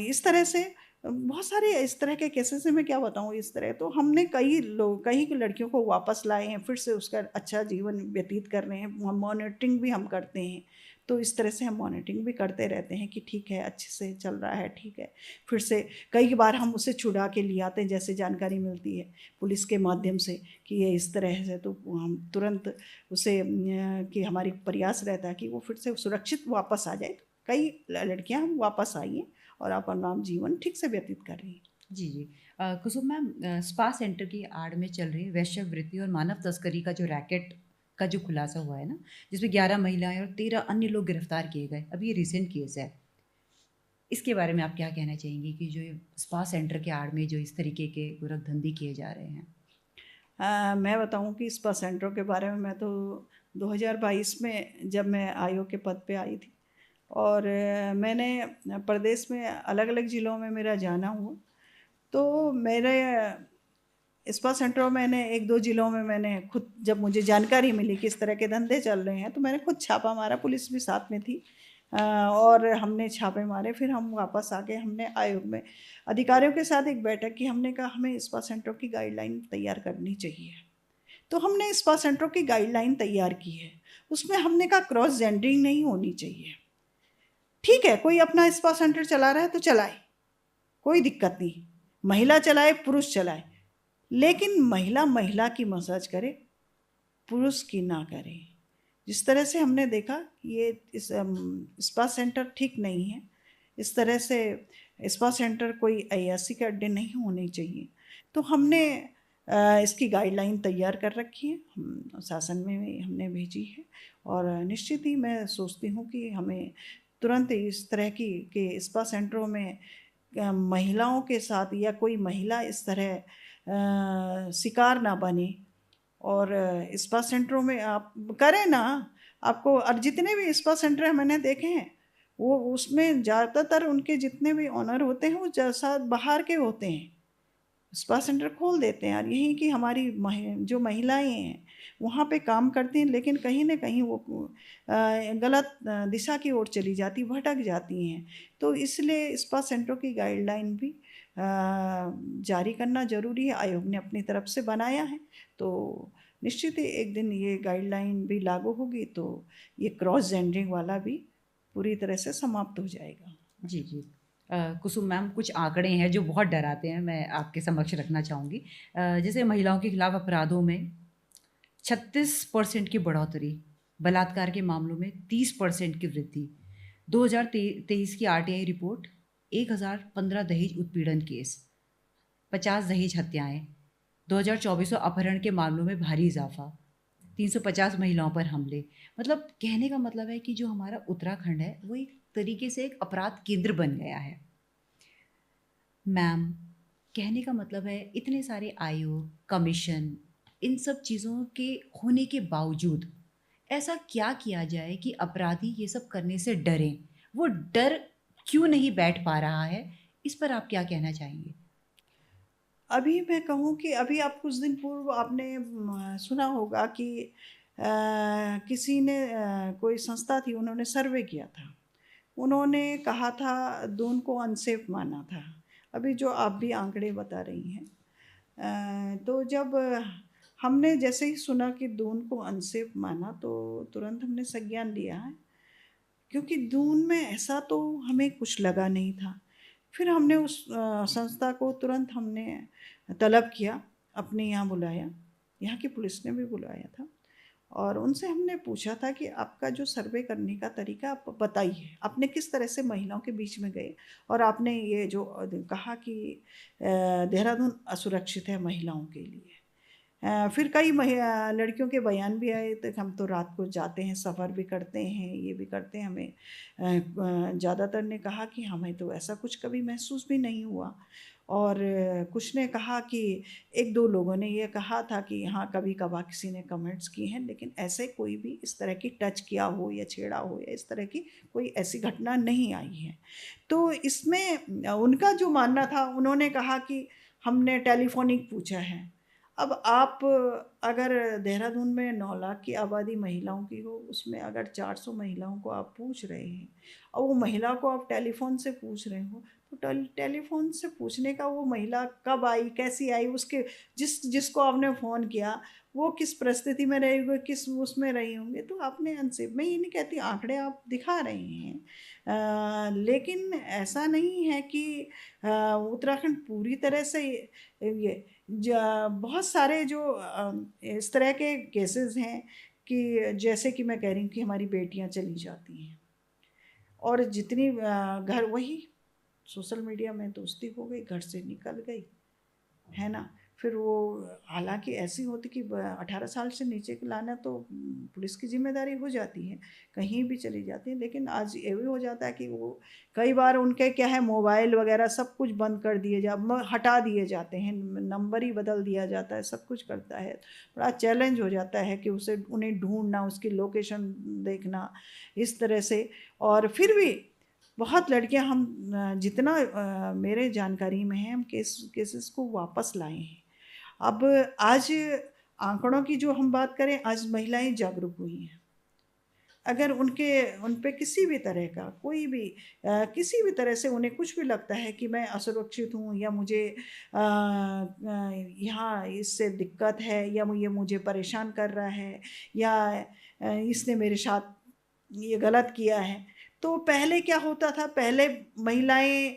इस तरह से बहुत सारे इस तरह के केसेस हैं, मैं क्या बताऊँ इस तरह। तो हमने कई लड़कियों को वापस लाए हैं, फिर से उसका अच्छा जीवन व्यतीत कर रहे हैं, हम मॉनिटरिंग भी हम करते हैं। तो इस तरह से हम मॉनिटरिंग भी करते रहते हैं कि ठीक है, अच्छे से चल रहा है, ठीक है। फिर से कई बार हम उसे छुड़ा के ले आते हैं, जैसे जानकारी मिलती है पुलिस के माध्यम से कि ये इस तरह से, तो हम तुरंत उसे कि हमारी प्रयास रहता है कि वो फिर से सुरक्षित वापस आ जाए। कई लड़कियां हम वापस आई हैं और अपना जीवन ठीक से व्यतीत कर रही हैं। जी, जी। कुसुम मैम, स्पा सेंटर की आड़ में चल रही वेश्यावृत्ति और मानव तस्करी का जो रैकेट का जो खुलासा हुआ है ना, जिसमें 11 महिलाएं और 13 अन्य लोग गिरफ्तार किए गए, अभी ये रिसेंट केस है। इसके बारे में आप क्या कहना चाहेंगी कि जो ये स्पा सेंटर के आड़ में जो इस तरीके के गोरखधंधी किए जा रहे हैं? मैं बताऊं कि स्पा सेंटरों के बारे में, मैं तो 2022 में जब मैं आयोग के पद पे आई थी, और मैंने प्रदेश में अलग अलग ज़िलों में मेरा जाना हुआ, तो मेरे स्पा सेंटरों में मैंने 1-2 ज़िलों में मैंने खुद, जब मुझे जानकारी मिली कि इस तरह के धंधे चल रहे हैं, तो मैंने खुद छापा मारा, पुलिस भी साथ में थी, और हमने छापे मारे। फिर हम वापस आके हमने आयोग में अधिकारियों के साथ एक बैठक की, हमने कहा हमें स्पा सेंटरों की गाइडलाइन तैयार करनी चाहिए। तो हमने स्पा सेंटरों की गाइडलाइन तैयार की है, उसमें हमने कहा क्रॉस जेंडरिंग नहीं होनी चाहिए। ठीक है, कोई अपना स्पा सेंटर चला रहा है तो चलाए, कोई दिक्कत नहीं, महिला चलाए पुरुष चलाए, लेकिन महिला महिला की मसाज करे, पुरुष की ना करे। जिस तरह से हमने देखा ये इस स्पा सेंटर ठीक नहीं है। इस तरह से स्पा सेंटर कोई अय्यासी के अड्डे नहीं होने चाहिए। तो हमने इसकी गाइडलाइन तैयार कर रखी है, हम शासन में हमने भेजी है, और निश्चित ही मैं सोचती हूँ कि हमें तुरंत इस तरह की के स्पा सेंटरों में महिलाओं के साथ या कोई महिला इस तरह शिकार ना बने। और स्पा सेंटरों में आप करें ना, आपको और जितने भी स्पा सेंटर हैं मैंने देखे हैं, वो उसमें ज़्यादातर उनके जितने भी ऑनर होते हैं वो जैसा बाहर के होते हैं, स्पा सेंटर खोल देते हैं। और यही कि हमारी जो महिलाएं हैं वहाँ पे काम करती हैं, लेकिन कहीं ना कहीं वो गलत दिशा की ओर चली जाती, भटक जाती हैं। तो इसलिए स्पा सेंटरों की गाइडलाइन भी जारी करना ज़रूरी है। आयोग ने अपनी तरफ से बनाया है, तो निश्चित ही एक दिन ये गाइडलाइन भी लागू होगी तो ये क्रॉस जेंडरिंग वाला भी पूरी तरह से समाप्त हो जाएगा। जी, जी। कुसुम मैम, कुछ आंकड़े हैं जो बहुत डराते हैं, मैं आपके समक्ष रखना चाहूँगी। जैसे महिलाओं के खिलाफ अपराधों में 36% की बढ़ोतरी, बलात्कार के मामलों में 30% की वृद्धि, 2023 की आरटीआई रिपोर्ट 1015 दहेज उत्पीड़न केस, 50 दहेज हत्याएं, 2024 अपहरण के मामलों में भारी इजाफा, 350 महिलाओं पर हमले। मतलब कहने का मतलब है कि जो हमारा उत्तराखंड है वो एक तरीके से एक अपराध केंद्र बन गया है। मैम, कहने का मतलब है इतने सारे आयोग, कमीशन, इन सब चीज़ों के होने के बावजूद ऐसा क्या किया जाए कि अपराधी ये सब करने से डरें? वो डर क्यों नहीं बैठ पा रहा है? इस पर आप क्या कहना चाहेंगे? अभी मैं कहूँ कि अभी आप कुछ दिन पूर्व आपने सुना होगा कि किसी ने कोई संस्था थी, उन्होंने सर्वे किया था। उन्होंने कहा था दून को अनसेफ माना था। अभी जो आप भी आंकड़े बता रही हैं, तो जब हमने जैसे ही सुना कि दून को अनसेफ माना तो तुरंत हमने संज्ञान लिया है, क्योंकि दून में ऐसा तो हमें कुछ लगा नहीं था। फिर हमने उस संस्था को तुरंत हमने तलब किया, अपने यहाँ बुलाया, यहाँ की पुलिस ने भी बुलाया था, और उनसे हमने पूछा था कि आपका जो सर्वे करने का तरीका आप बताइए, आपने किस तरह से महिलाओं के बीच में गए और आपने ये जो कहा कि देहरादून असुरक्षित है महिलाओं के लिए। फिर कई लड़कियों के बयान भी आए, तो हम तो रात को जाते हैं, सफ़र भी करते हैं, ये भी करते हैं, हमें ज़्यादातर ने कहा कि हमें तो ऐसा कुछ कभी महसूस भी नहीं हुआ। और कुछ ने कहा कि एक दो लोगों ने ये कहा था कि हाँ कभी कभार किसी ने कमेंट्स किए हैं, लेकिन ऐसे कोई भी इस तरह की टच किया हो या छेड़ा हो या इस तरह की कोई ऐसी घटना नहीं आई है। तो इसमें उनका जो मानना था, उन्होंने कहा कि हमने टेलीफोनिक पूछा है। अब आप अगर देहरादून में 9 लाख की आबादी महिलाओं की हो, उसमें अगर 400 महिलाओं को आप पूछ रहे हैं और वो महिला को आप टेलीफोन से पूछ रहे हो, तो टेलीफोन से पूछने का वो महिला कब आई, कैसी आई, उसके जिसको आपने फ़ोन किया वो किस परिस्थिति में रही होगी, किस उसमें रही होंगे। तो आपने अनसेफ, मैं ये नहीं कहती, आंकड़े आप दिखा रहे हैं, लेकिन ऐसा नहीं है कि उत्तराखंड पूरी तरह से ये बहुत सारे जो इस तरह के केसेस हैं कि जैसे कि मैं कह रही हूँ कि हमारी बेटियां चली जाती हैं, और जितनी घर वही सोशल मीडिया में दोस्ती हो गई, घर से निकल गई, है ना। फिर वो हालांकि ऐसी होती कि 18 साल से नीचे को लाना तो पुलिस की जिम्मेदारी हो जाती है, कहीं भी चली जाती है। लेकिन आज ये भी हो जाता है कि वो कई बार उनके क्या है, मोबाइल वगैरह सब कुछ बंद कर दिए हटा दिए जाते हैं, नंबर ही बदल दिया जाता है, सब कुछ करता है। बड़ा चैलेंज हो जाता है कि उसे उन्हें ढूंढना, उसकी लोकेशन देखना, इस तरह से। और फिर भी बहुत लड़कियां हम जितना मेरे जानकारी में है, हम केसेस को वापस लाए हैं। अब आज आंकड़ों की जो हम बात करें, आज महिलाएं जागरूक हुई हैं। अगर उन पे किसी भी तरह का कोई भी किसी भी तरह से उन्हें कुछ भी लगता है कि मैं असुरक्षित हूँ या मुझे यहाँ इससे दिक्कत है या ये मुझे परेशान कर रहा है या इसने मेरे साथ ये गलत किया है, तो पहले क्या होता था, पहले महिलाएं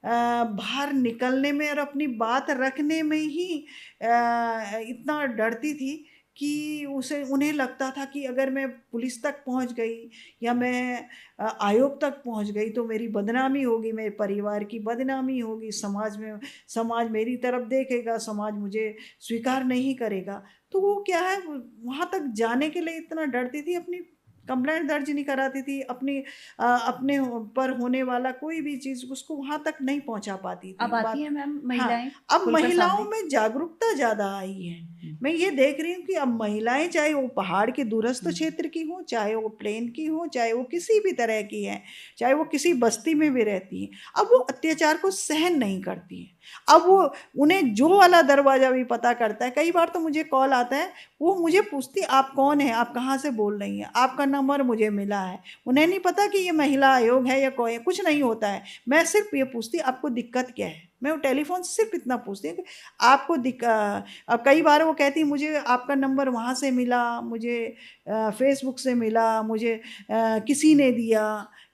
बाहर निकलने में और अपनी बात रखने में ही इतना डरती थी कि उसे उन्हें लगता था कि अगर मैं पुलिस तक पहुंच गई या मैं आयोग तक पहुंच गई तो मेरी बदनामी होगी, मेरे परिवार की बदनामी होगी, समाज में समाज मेरी तरफ देखेगा, समाज मुझे स्वीकार नहीं करेगा। तो वो क्या है, वहाँ तक जाने के लिए इतना डरती थी, अपनी कंप्लेंट दर्ज नहीं कराती थी, अपने पर होने वाला कोई भी चीज़ उसको वहाँ तक नहीं पहुँचा पाती थी अब आती बात। हैं मैम हाँ, महिलाएं अब खुलकर महिलाओं सामने? में जागरूकता ज़्यादा आई है। हम्म, मैं ये देख रही हूँ कि अब महिलाएं, चाहे वो पहाड़ के दूरस्थ हम्म, क्षेत्र की हों, चाहे वो प्लेन की हों, चाहे वो किसी भी तरह की हैं, चाहे वो किसी बस्ती में भी रहती हैं, अब वो अत्याचार को सहन नहीं करती हैं। अब वो, उन्हें जो वाला दरवाज़ा भी पता करता है। कई बार तो मुझे कॉल आता है, वो मुझे पूछती, आप कौन हैं, आप कहाँ से बोल रही हैं, आपका नंबर मुझे मिला है। उन्हें नहीं पता कि ये महिला आयोग है या कोई, कुछ नहीं होता है। मैं सिर्फ ये पूछती, आपको दिक्कत क्या है। मैं वो टेलीफोन से सिर्फ इतना पूछती हूँ कि आपको अब कई बार वो कहती, मुझे आपका नंबर वहाँ से मिला, मुझे फेसबुक से मिला, मुझे किसी ने दिया,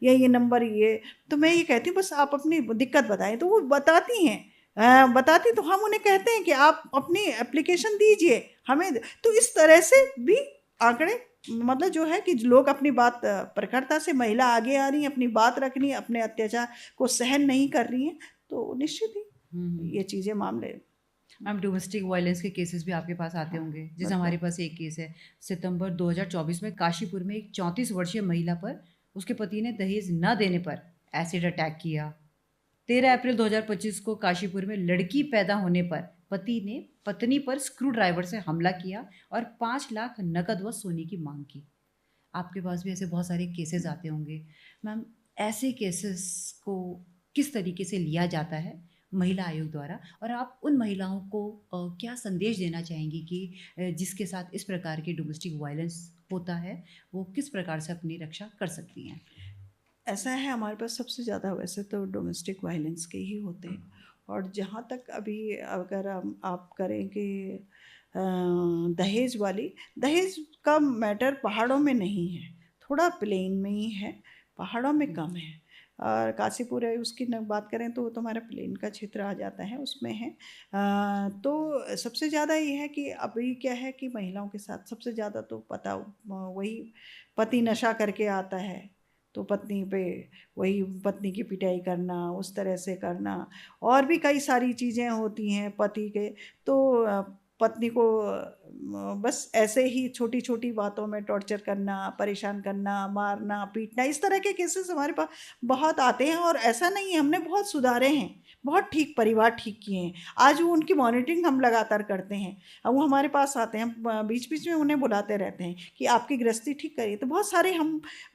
ये नंबर ये। तो मैं ये कहती हूँ, बस आप अपनी दिक्कत बताएं। तो वो बताती हैं, बताती, तो हम उन्हें कहते हैं कि आप अपनी एप्लीकेशन दीजिए हमें। तो इस तरह से भी आंकड़े, मतलब जो है कि लोग अपनी बात प्रखरता से, महिला आगे आ रही है, अपनी बात रख रही है, अपने अत्याचार को सहन नहीं कर रही हैं, तो निश्चित ही ये चीज़ें, मामले। मैम डोमेस्टिक वायलेंस के केसेस भी आपके पास आते हाँ, होंगे। जैसे बिल्कुल। हमारे पास एक केस है, सितंबर 2024 में काशीपुर में एक 34 वर्षीय महिला पर उसके पति ने दहेज न देने पर एसिड अटैक किया। 13 अप्रैल 2025 को काशीपुर में लड़की पैदा होने पर पति ने पत्नी पर स्क्रू ड्राइवर से हमला किया और 5 लाख नकद व सोने की मांग की। आपके पास भी ऐसे बहुत सारे केसेस आते होंगे। मैम ऐसे केसेस को किस तरीके से लिया जाता है महिला आयोग द्वारा, और आप उन महिलाओं को क्या संदेश देना चाहेंगी कि जिसके साथ इस प्रकार की डोमेस्टिक वायलेंस होता है वो किस प्रकार से अपनी रक्षा कर सकती हैं? ऐसा है, हमारे पास सबसे ज़्यादा वैसे तो डोमेस्टिक वायलेंस के ही होते हैं। और जहाँ तक अभी अगर हम आप करें कि दहेज का मैटर पहाड़ों में नहीं है, थोड़ा प्लेन में ही है, पहाड़ों में कम है। और काशीपुर है, उसकी न बात करें तो वो तो हमारा प्लेन का क्षेत्र आ जाता है, उसमें है। तो सबसे ज़्यादा ये है कि अभी क्या है कि महिलाओं के साथ सबसे ज़्यादा तो पता वही, पति नशा करके आता है तो पत्नी पे वही, पत्नी की पिटाई करना, उस तरह से करना। और भी कई सारी चीज़ें होती हैं पति के। तो पत्नी को बस ऐसे ही छोटी छोटी बातों में टॉर्चर करना, परेशान करना, मारना, पीटना, इस तरह के केसेस हमारे पास बहुत आते हैं। और ऐसा नहीं है, हमने बहुत सुधारे हैं, बहुत ठीक परिवार ठीक किए हैं। आज वो उनकी मॉनिटरिंग हम लगातार करते हैं। अब वो हमारे पास आते हैं, बीच बीच में उन्हें बुलाते रहते हैं कि आपकी गृहस्थी ठीक करिए। तो बहुत सारे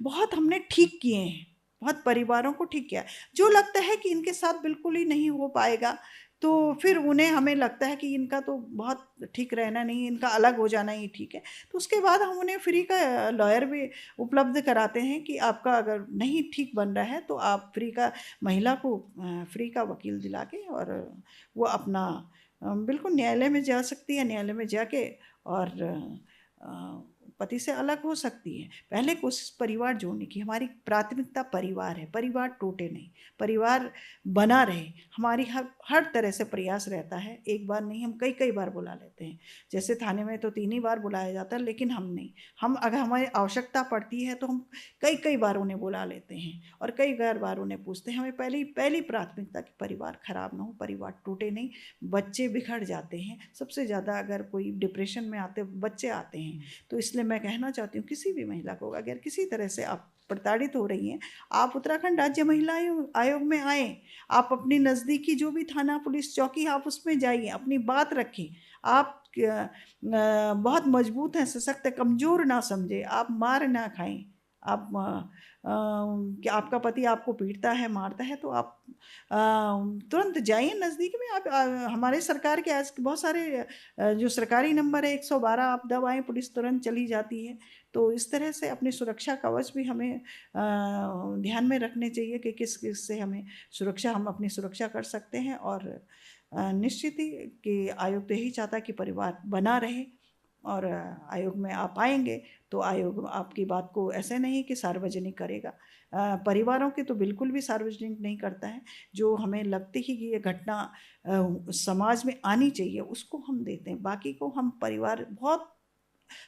बहुत हमने ठीक किए हैं, बहुत परिवारों को ठीक किया है। जो लगता है कि इनके साथ बिल्कुल ही नहीं हो पाएगा, तो फिर उन्हें, हमें लगता है कि इनका तो बहुत ठीक रहना नहीं, इनका अलग हो जाना ही ठीक है, तो उसके बाद हम उन्हें फ्री का लॉयर भी उपलब्ध कराते हैं कि आपका अगर नहीं ठीक बन रहा है तो आप फ्री का, महिला को फ्री का वकील दिला के, और वो अपना बिल्कुल न्यायालय में जा सकती है, न्यायालय में जाके और पति से अलग हो सकती है। पहले कोशिश परिवार जोड़ने की, हमारी प्राथमिकता परिवार है, परिवार टूटे नहीं, परिवार बना रहे, हमारी हर हर तरह से प्रयास रहता है। एक बार नहीं, हम कई कई बार बुला लेते हैं। जैसे थाने में तो 3 ही बार बुलाया जाता है, लेकिन हम नहीं, हम अगर हमारी आवश्यकता पड़ती है तो हम कई कई बार उन्हें बुला लेते हैं और कई बार उन्हें पूछते हैं। हमें पहली पहली प्राथमिकता कि परिवार खराब ना हो, परिवार टूटे नहीं, बच्चे बिखर जाते हैं। सबसे ज़्यादा अगर कोई डिप्रेशन में आते बच्चे आते हैं, तो इसलिए मैं कहना चाहती हूँ किसी भी महिला को, अगर किसी तरह से आप प्रताड़ित हो रही हैं, आप उत्तराखंड राज्य महिला आयोग में आएँ। आप अपनी नज़दीकी जो भी थाना, पुलिस चौकी, आप उसमें जाइए, अपनी बात रखें। आप बहुत मजबूत हैं, सशक्त हैं, कमज़ोर ना समझें, आप मार ना खाएं। आप कि आपका पति आपको पीटता है, मारता है, तो आप तुरंत जाइए नज़दीक में। आप हमारे सरकार के आज बहुत सारे जो सरकारी नंबर है 112, आप दबाएँ, पुलिस तुरंत चली जाती है। तो इस तरह से अपनी सुरक्षा कवच भी हमें ध्यान में रखने चाहिए कि किस किस से हमें सुरक्षा, हम अपनी सुरक्षा कर सकते हैं। और निश्चित ही कि आयोग तो यही चाहता है कि परिवार बना रहे और आयोग में आप आएंगे तो आयोग आपकी बात को ऐसे नहीं कि सार्वजनिक करेगा। परिवारों की तो बिल्कुल भी सार्वजनिक नहीं करता है। जो हमें लगती है कि ये घटना समाज में आनी चाहिए उसको हम देते हैं, बाकी को हम परिवार बहुत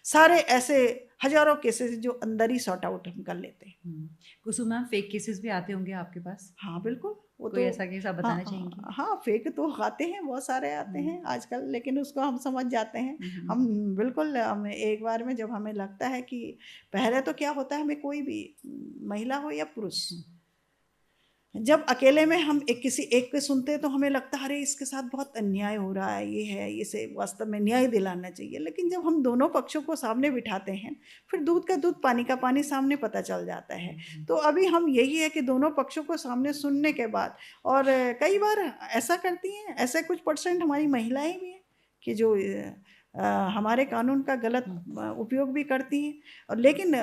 सारे ऐसे हजारों केसेस जो अंदर ही सॉर्ट आउट हम कर लेते हैं। कुसुम मैम, फेक केसेस भी आते होंगे आपके पास? हाँ बिल्कुल, वो कोई तो ऐसा केस आप हाँ बताना चाहेंगी? हाँ, फेक तो आते हैं, बहुत सारे आते हैं आजकल, लेकिन उसको हम समझ जाते हैं। हम बिल्कुल, हम एक बार में जब हमें लगता है कि पहले तो क्या होता है, हमें कोई भी महिला हो या पुरुष, जब अकेले में हम किसी एक के सुनते हैं तो हमें लगता है अरे इसके साथ बहुत अन्याय हो रहा है, ये है, इसे वास्तव में न्याय दिलाना चाहिए। लेकिन जब हम दोनों पक्षों को सामने बिठाते हैं, फिर दूध का दूध पानी का पानी सामने पता चल जाता है। तो अभी हम यही है कि दोनों पक्षों को सामने सुनने के बाद, और कई बार ऐसा करती हैं, ऐसे कुछ % हमारी महिलाएं भी हैं कि जो हमारे कानून का गलत उपयोग भी करती हैं। और लेकिन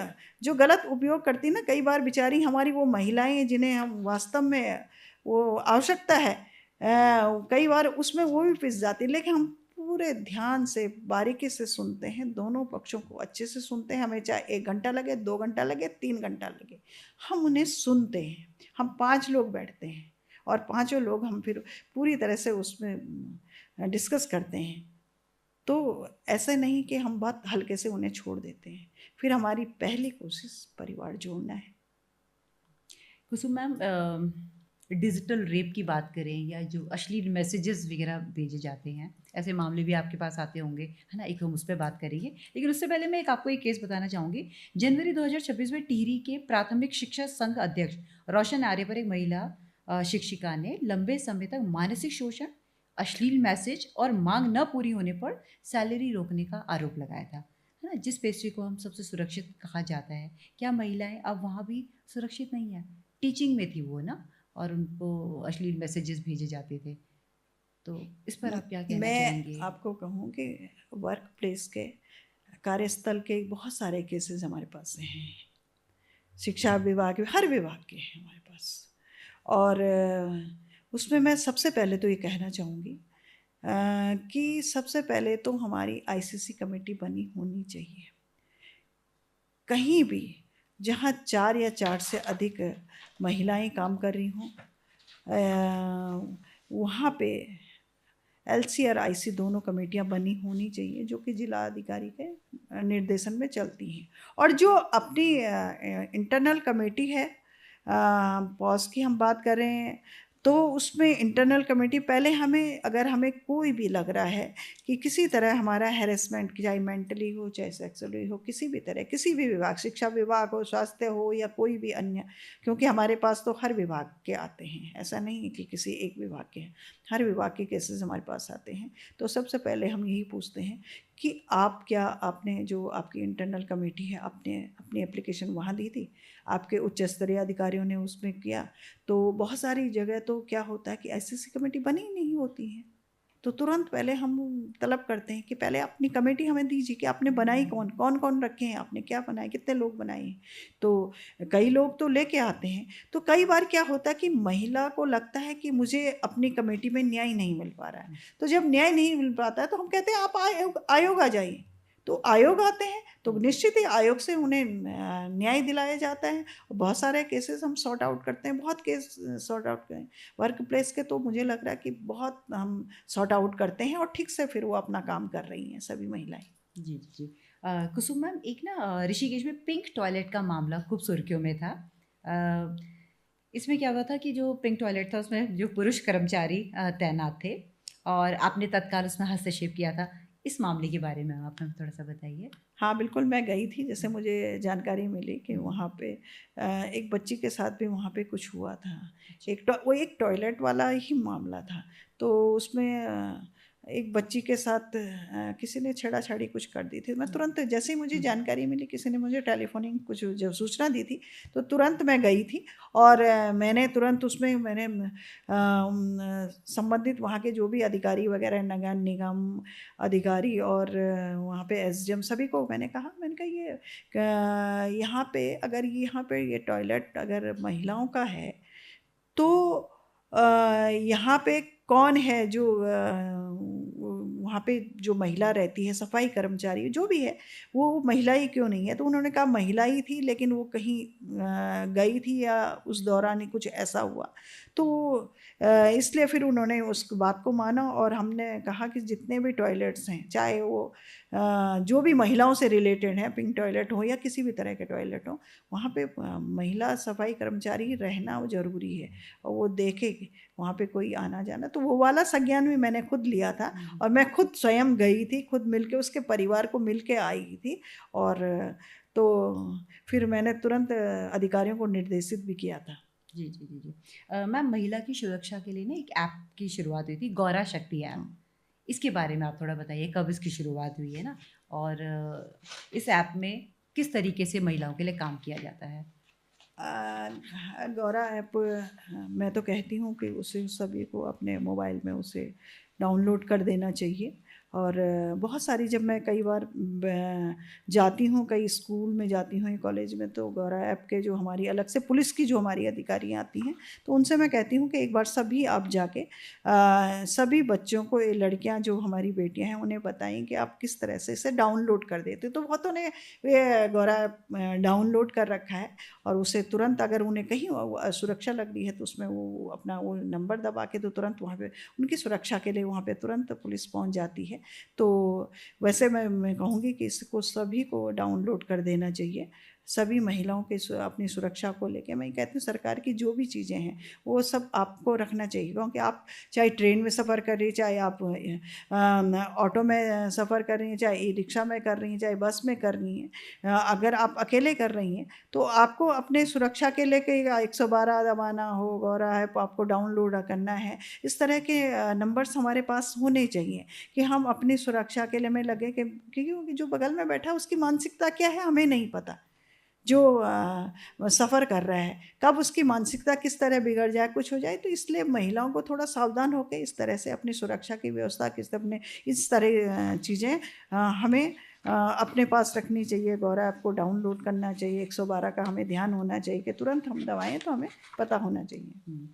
जो गलत उपयोग करती ना, कई बार बेचारी हमारी वो महिलाएं जिन्हें हम वास्तव में वो आवश्यकता है, कई बार उसमें वो भी पिस जाती। लेकिन हम पूरे ध्यान से बारीकी से सुनते हैं, दोनों पक्षों को अच्छे से सुनते हैं। हमें चाहे 1 घंटा लगे, 2 घंटा लगे, 3 घंटा लगे, हम उन्हें सुनते हैं। हम 5 लोग बैठते हैं और पाँचों लोग हम फिर पूरी तरह से उसमें डिस्कस करते हैं। तो ऐसा नहीं कि हम बहुत हल्के से उन्हें छोड़ देते हैं। फिर हमारी पहली कोशिश परिवार जोड़ना है। कुसुम मैम, डिजिटल रेप की बात करें या जो अश्लील मैसेजेस वगैरह भेजे जाते हैं, ऐसे मामले भी आपके पास आते होंगे, है ना? एक हम उस पर बात करेंगे, लेकिन उससे पहले मैं आपको एक केस बताना चाहूँगी। जनवरी 2026 में टिहरी के प्राथमिक शिक्षा संघ अध्यक्ष रोशन आर्य पर एक महिला शिक्षिका ने लंबे समय तक मानसिक शोषण, अश्लील मैसेज और मांग न पूरी होने पर सैलरी रोकने का आरोप लगाया था, है ना? जिस पेशे को हम सबसे सुरक्षित कहा जाता है, क्या महिलाएं अब वहाँ भी सुरक्षित नहीं है? टीचिंग में थी वो ना, और उनको अश्लील मैसेजेस भेजे जाते थे। तो इस पर आप क्या कहना चाहेंगे? मैं आपको कहूँ कि वर्क प्लेस के, कार्यस्थल के बहुत सारे केसेस हमारे पास हैं। शिक्षा विभाग, हर विभाग के हैं हमारे पास। और उसमें मैं सबसे पहले तो ये कहना चाहूँगी कि सबसे पहले तो हमारी ICC कमेटी बनी होनी चाहिए। कहीं भी जहाँ 4 या 4 से अधिक महिलाएं काम कर रही हों, वहाँ पे LC और IC दोनों कमेटियाँ बनी होनी चाहिए, जो कि जिला अधिकारी के निर्देशन में चलती हैं। और जो अपनी इंटरनल कमेटी है, पॉज की हम बात करें तो उसमें इंटरनल कमेटी पहले हमें, अगर हमें कोई भी लग रहा है कि किसी तरह हमारा हैरेसमेंट, चाहे मेंटली हो चाहे सेक्सुअली हो, किसी भी तरह, किसी भी विभाग, शिक्षा विभाग हो, स्वास्थ्य हो या कोई भी अन्य, क्योंकि हमारे पास तो हर विभाग के आते हैं, ऐसा नहीं है कि किसी एक विभाग के हैं, हर विभाग के केसेस हमारे पास आते हैं। तो सबसे पहले हम यही पूछते हैं कि आप क्या, आपने जो आपकी इंटरनल कमेटी है, आपने अपनी एप्लीकेशन वहाँ दी थी, आपके उच्च स्तरीय अधिकारियों ने उसमें किया? तो बहुत सारी जगह तो क्या होता है कि ICC कमेटी बनी ही नहीं होती है। तो तुरंत पहले हम तलब करते हैं कि पहले अपनी कमेटी हमें दीजिए कि आपने बनाई कौन कौन कौन रखे हैं, आपने क्या बनाए, कितने लोग बनाए हैं। तो कई लोग तो लेके आते हैं। तो कई बार क्या होता है कि महिला को लगता है कि मुझे अपनी कमेटी में न्याय नहीं मिल पा रहा है। तो जब न्याय नहीं मिल पाता है तो हम कहते हैं आप आयोग आ जाइए। तो आयोग आते हैं तो निश्चित ही आयोग से उन्हें न्याय दिलाया जाता है। बहुत सारे केसेस हम सॉर्ट आउट करते हैं, बहुत केस सॉर्ट आउट करें वर्क प्लेस के, तो मुझे लग रहा है कि बहुत हम सॉर्ट आउट करते हैं और ठीक से फिर वो अपना काम कर रही हैं सभी महिलाएं। जी जी जी। कुसुम मैम, एक ना ऋषिकेश में पिंक टॉयलेट का मामला खूब सुर्खियों में था। इसमें क्या हुआ था कि जो पिंक टॉयलेट था उसमें जो पुरुष कर्मचारी तैनात थे, और आपने तत्काल उसमें हस्तक्षेप किया था। इस मामले के बारे में आप हमें थोड़ा सा बताइए। हाँ बिल्कुल, मैं गई थी, जैसे मुझे जानकारी मिली कि वहाँ पे एक बच्ची के साथ भी वहाँ पे कुछ हुआ था। वो एक टॉयलेट वाला ही मामला था। तो उसमें एक बच्ची के साथ किसी ने छेड़ाछाड़ी कुछ कर दी थी। मैं तुरंत, जैसे ही मुझे जानकारी मिली, किसी ने मुझे टेलीफोनिंग कुछ जो सूचना दी थी, तो तुरंत मैं गई थी और मैंने तुरंत उसमें संबंधित वहाँ के जो भी अधिकारी वगैरह, नगर निगम अधिकारी और वहाँ पे SDM सभी को मैंने कहा ये यहाँ पे, अगर यहाँ पे ये टॉयलेट अगर महिलाओं का है तो यहाँ पे कौन है जो वहाँ पे जो महिला रहती है, सफाई कर्मचारी जो भी है, वो महिला ही क्यों नहीं है? तो उन्होंने कहा महिला ही थी, लेकिन वो कहीं गई थी या उस दौरान ही कुछ ऐसा हुआ। तो इसलिए फिर उन्होंने उस बात को माना और हमने कहा कि जितने भी टॉयलेट्स हैं, चाहे वो जो भी महिलाओं से रिलेटेड हैं, पिंक टॉयलेट हो या किसी भी तरह के टॉयलेट हो, वहाँ पे महिला सफाई कर्मचारी रहना वो ज़रूरी है और वो देखे कि वहाँ पे कोई आना जाना। तो वो वाला संज्ञान भी मैंने खुद लिया था और मैं खुद स्वयं गई थी, खुद मिलके उसके परिवार को मिलके आई थी। और तो फिर मैंने तुरंत अधिकारियों को निर्देशित भी किया था। जी जी जी जी। मैम, महिला की सुरक्षा के लिए ना एक ऐप की शुरुआत हुई थी, गौरा शक्ति ऐप। इसके बारे में आप थोड़ा बताइए, कब इसकी शुरुआत हुई है ना, और इस ऐप में किस तरीके से महिलाओं के लिए काम किया जाता है? गौरा ऐप, मैं तो कहती हूँ कि उसे सभी को अपने मोबाइल में उसे डाउनलोड कर देना चाहिए। और बहुत सारी, जब मैं कई बार जाती हूँ, कई स्कूल में जाती हूँ, कॉलेज में, तो गौरा ऐप के जो हमारी अलग से पुलिस की जो हमारी अधिकारियाँ आती हैं, तो उनसे मैं कहती हूँ कि एक बार सभी आप जाके सभी बच्चों को, ये लड़कियाँ जो हमारी बेटियाँ हैं, उन्हें बताएं कि आप किस तरह से इसे डाउनलोड कर देते। तो बहुतों ने ये गौरा ऐप डाउनलोड कर रखा है और उसे तुरंत, अगर उन्हें कहीं सुरक्षा लग रही है तो उसमें वो अपना वो नंबर दबा के तो तुरंत वहाँ पे उनकी सुरक्षा के लिए वहाँ पे तुरंत पुलिस पहुँच जाती है। तो वैसे मैं कहूँगी कि इसको सभी को डाउनलोड कर देना चाहिए। सभी महिलाओं के अपनी सुरक्षा को लेके, मैं कहती हूँ सरकार की जो भी चीज़ें हैं वो सब आपको रखना चाहिए, क्योंकि आप चाहे ट्रेन में सफ़र कर रही हैं, चाहे आप ऑटो में सफ़र कर रही हैं, चाहे ई रिक्शा में कर रही हैं, चाहे बस में कर रही हैं, अगर आप अकेले कर रही हैं तो आपको अपने सुरक्षा के लेके 112 दबाना हो, गौरा ऐप आपको डाउनलोड करना है। इस तरह के नंबर्स हमारे पास होने चाहिए कि हम अपनी सुरक्षा के लिए में लगे, कि क्योंकि जो बगल में बैठा है उसकी मानसिकता क्या है हमें नहीं पता। जो सफ़र कर रहा है, कब उसकी मानसिकता किस तरह बिगड़ जाए, कुछ हो जाए। तो इसलिए महिलाओं को थोड़ा सावधान होकर इस तरह से अपनी सुरक्षा की व्यवस्था, किस अपने इस तरह चीज़ें हमें अपने पास रखनी चाहिए। गौरा ऐप को डाउनलोड करना चाहिए, 112 का हमें ध्यान होना चाहिए कि तुरंत हम दबाएँ तो हमें पता होना चाहिए।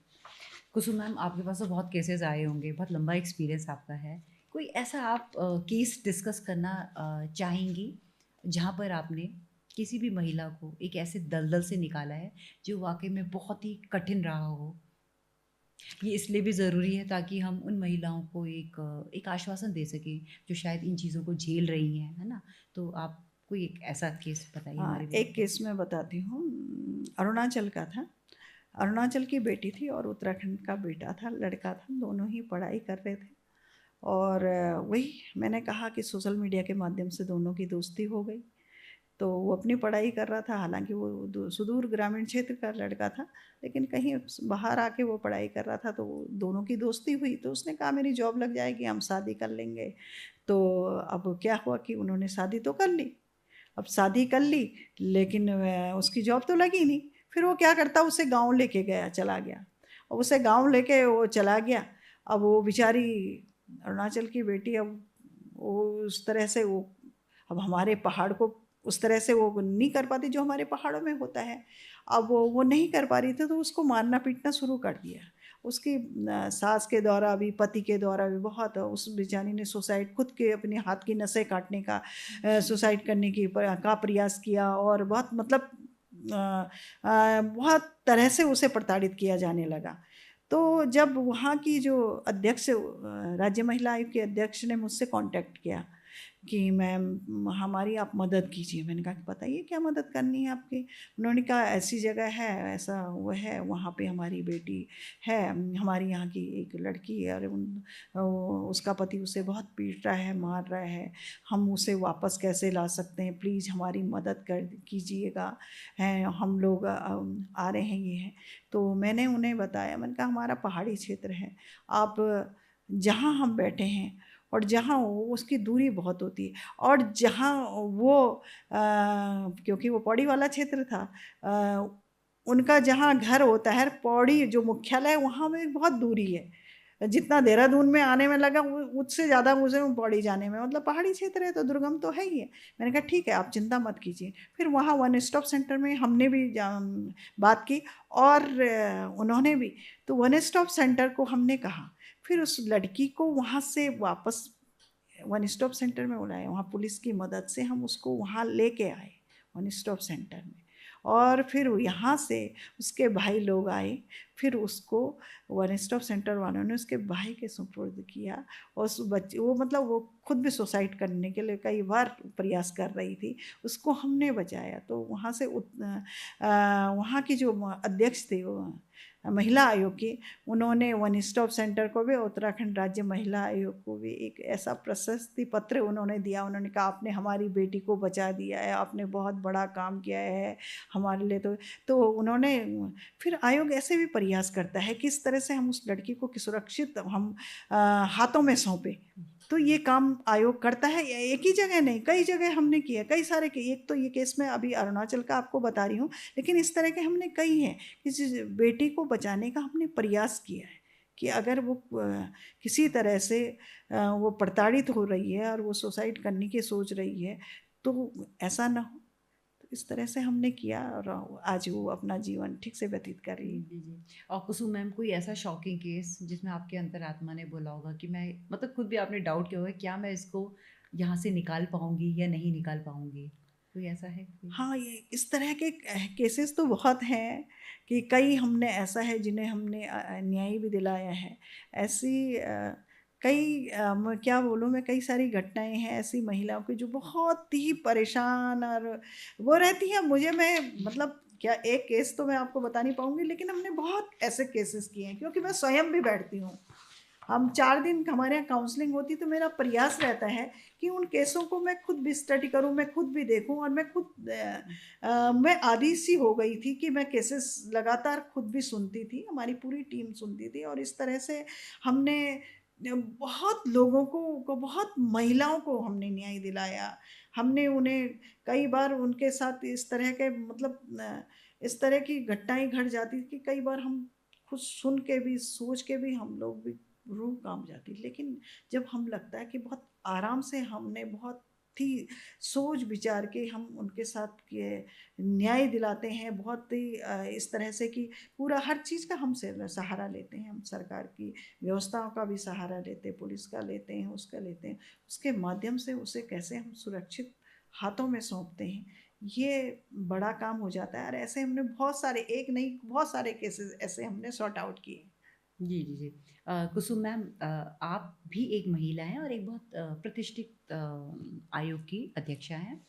कुसुम मैम, आपके पास तो बहुत केसेस आए होंगे, बहुत लंबा एक्सपीरियंस आपका है। कोई ऐसा आप केस डिस्कस करना चाहेंगी जहाँ पर आपने किसी भी महिला को एक ऐसे दलदल से निकाला है जो वाकई में बहुत ही कठिन रहा हो? ये इसलिए भी ज़रूरी है ताकि हम उन महिलाओं को एक आश्वासन दे सकें जो शायद इन चीज़ों को झेल रही हैं, है ना? तो आप कोई एक ऐसा केस बताइए हमारे लिए। एक केस मैं बताती हूँ, अरुणाचल का था। अरुणाचल की बेटी थी और उत्तराखंड का बेटा था, लड़का था, दोनों ही पढ़ाई कर रहे थे। और वही मैंने कहा कि सोशल मीडिया के माध्यम से दोनों की दोस्ती हो गई। तो वो अपनी पढ़ाई कर रहा था, हालांकि वो सुदूर ग्रामीण क्षेत्र का लड़का था, लेकिन कहीं बाहर आके वो पढ़ाई कर रहा था। तो दोनों की दोस्ती हुई, तो उसने कहा मेरी जॉब लग जाएगी, हम शादी कर लेंगे। तो अब क्या हुआ कि उन्होंने शादी तो कर ली। अब शादी कर ली, लेकिन उसकी जॉब तो लगी नहीं। फिर वो क्या करता, उसे गाँव लेके गया, चला गया। और उसे गाँव लेके वो चला गया। अब वो बेचारी अरुणाचल की बेटी, अब वो उस तरह से वो, अब हमारे पहाड़ को उस तरह से वो नहीं कर पाती जो हमारे पहाड़ों में होता है। अब वो नहीं कर पा रही थी, तो उसको मारना पीटना शुरू कर दिया। उसकी सास के द्वारा भी, पति के द्वारा भी बहुत, उस बेचारी ने सुसाइड, खुद के अपने हाथ की नसें काटने का, सुसाइड करने की का प्रयास किया। और बहुत मतलब बहुत तरह से उसे प्रताड़ित किया जाने लगा। तो जब वहाँ की जो अध्यक्ष, राज्य महिला आयोग के अध्यक्ष ने मुझसे कांटेक्ट किया कि मैम हमारी आप मदद कीजिए। मैंने कहा कि बताइए क्या मदद करनी है आपकी। उन्होंने कहा ऐसी जगह है, ऐसा वो है, वहाँ पे हमारी बेटी है, हमारी यहाँ की एक लड़की है, और उसका पति उसे बहुत पीट रहा है, मार रहा है, हम उसे वापस कैसे ला सकते हैं, प्लीज़ हमारी मदद कर कीजिएगा, हैं हम लोग आ रहे हैं, ये हैं। तो मैंने उन्हें बताया, मैंने कहा हमारा पहाड़ी क्षेत्र है, आप जहाँ हम बैठे हैं और जहाँ उसकी दूरी बहुत होती है, और जहाँ वो क्योंकि वो पौड़ी वाला क्षेत्र था, उनका जहाँ घर होता है, पौड़ी जो मुख्यालय है, वहाँ में बहुत दूरी है। जितना देहरादून में आने में लगा, उससे ज़्यादा मुझे पौड़ी जाने में, मतलब पहाड़ी क्षेत्र है तो दुर्गम तो है ही है। मैंने कहा ठीक है, आप चिंता मत कीजिए। फिर वहाँ वन स्टॉप सेंटर में हमने भी बात की, और उन्होंने भी, तो वन स्टॉप सेंटर को हमने कहा, फिर उस लड़की को वहाँ से वापस वन स्टॉप सेंटर में बुलाया, वहाँ पुलिस की मदद से हम उसको वहाँ लेके आए वन स्टॉप सेंटर में। और फिर यहाँ से उसके भाई लोग आए, फिर उसको वन स्टॉप सेंटर वालों ने उसके भाई के सुपुर्द किया। और उस बच्चे वो मतलब वो खुद भी सुसाइड करने के लिए कई बार प्रयास कर रही थी, उसको हमने बचाया। तो वहाँ से वहाँ की जो अध्यक्ष थे वो महिला आयोग की, उन्होंने वन स्टॉप सेंटर को भी, उत्तराखंड राज्य महिला आयोग को भी एक ऐसा प्रशस्ति पत्र उन्होंने दिया। उन्होंने कहा आपने हमारी बेटी को बचा दिया है, आपने बहुत बड़ा काम किया है हमारे लिए। तो उन्होंने फिर आयोग ऐसे भी प्रयास करता है किस तरह से हम उस लड़की को सुरक्षित हम हाथों में सौंपे। तो ये काम आयोग करता है, एक ही जगह नहीं, कई जगह हमने किया, कई सारे के। एक तो ये केस में अभी अरुणाचल का आपको बता रही हूँ, लेकिन इस तरह के हमने कई हैं कि बेटी को बचाने का हमने प्रयास किया है कि अगर वो किसी तरह से वो प्रताड़ित हो रही है और वो सुसाइड करने की सोच रही है तो ऐसा ना हो। तो इस तरह से हमने किया और आज वो अपना जीवन ठीक से व्यतीत कर रही है। जी जी। और कुसुम मैम, कोई ऐसा शॉकिंग केस जिसमें आपके अंतरात्मा ने बोला होगा कि मैं, मतलब खुद भी आपने डाउट किया होगा क्या मैं इसको यहाँ से निकाल पाऊंगी या नहीं निकाल पाऊंगी, कोई ऐसा है कोई? हाँ, ये इस तरह के केसेस तो बहुत हैं कि कई हमने ऐसा है जिन्हें हमने न्याय भी दिलाया है। ऐसी कई मैं क्या बोलूँ, मैं कई सारी घटनाएं हैं ऐसी महिलाओं की जो बहुत ही परेशान और वो रहती हैं। मैं मतलब क्या एक केस तो मैं आपको बता नहीं पाऊँगी, लेकिन हमने बहुत ऐसे केसेस किए हैं क्योंकि मैं स्वयं भी बैठती हूँ। हम 4 दिन हमारे यहाँ काउंसलिंग होती, तो मेरा प्रयास रहता है कि उन केसों को मैं खुद भी स्टडी करूँ, मैं खुद भी देखूँ। और मैं आदी सी हो गई थी कि मैं केसेस लगातार खुद भी सुनती थी, हमारी पूरी टीम सुनती थी। और इस तरह से हमने बहुत लोगों को बहुत महिलाओं को हमने न्याय दिलाया। हमने उन्हें कई बार उनके साथ इस तरह के मतलब इस तरह की घटनाएं घट जाती थी कि कई बार हम खुद सुन के भी, सोच के भी हम लोग भी रूह कांप जाती। लेकिन जब हम लगता है कि बहुत आराम से हमने बहुत ही सोच विचार के हम उनके साथ के न्याय दिलाते हैं, बहुत ही इस तरह से कि पूरा हर चीज़ का हम सहारा लेते हैं। हम सरकार की व्यवस्थाओं का भी सहारा लेते हैं, पुलिस का लेते हैं, उसका लेते हैं, उसके माध्यम से उसे कैसे हम सुरक्षित हाथों में सौंपते हैं, ये बड़ा काम हो जाता है। और ऐसे हमने बहुत सारे, एक नहीं बहुत सारे केसेस ऐसे हमने सॉर्ट आउट किए। जी जी जी। कुसुम मैम, आप भी एक महिला हैं और एक बहुत प्रतिष्ठित आयोग की अध्यक्षा हैं।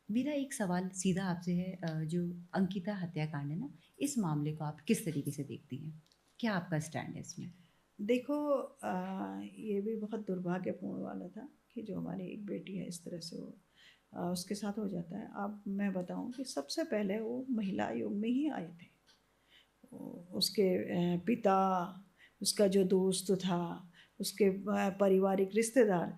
मेरा एक सवाल सीधा आपसे है, जो अंकिता हत्याकांड है ना, इस मामले को आप किस तरीके से देखती हैं? क्या आपका स्टैंड है इसमें? देखो, ये भी बहुत दुर्भाग्यपूर्ण वाला था कि जो हमारी एक बेटी है इस तरह से वो उसके साथ हो जाता है। अब मैं बताऊं कि सबसे पहले वो महिला आयोग में ही आए थे। उसके पिता, उसका जो दोस्त था, उसके पारिवारिक रिश्तेदार,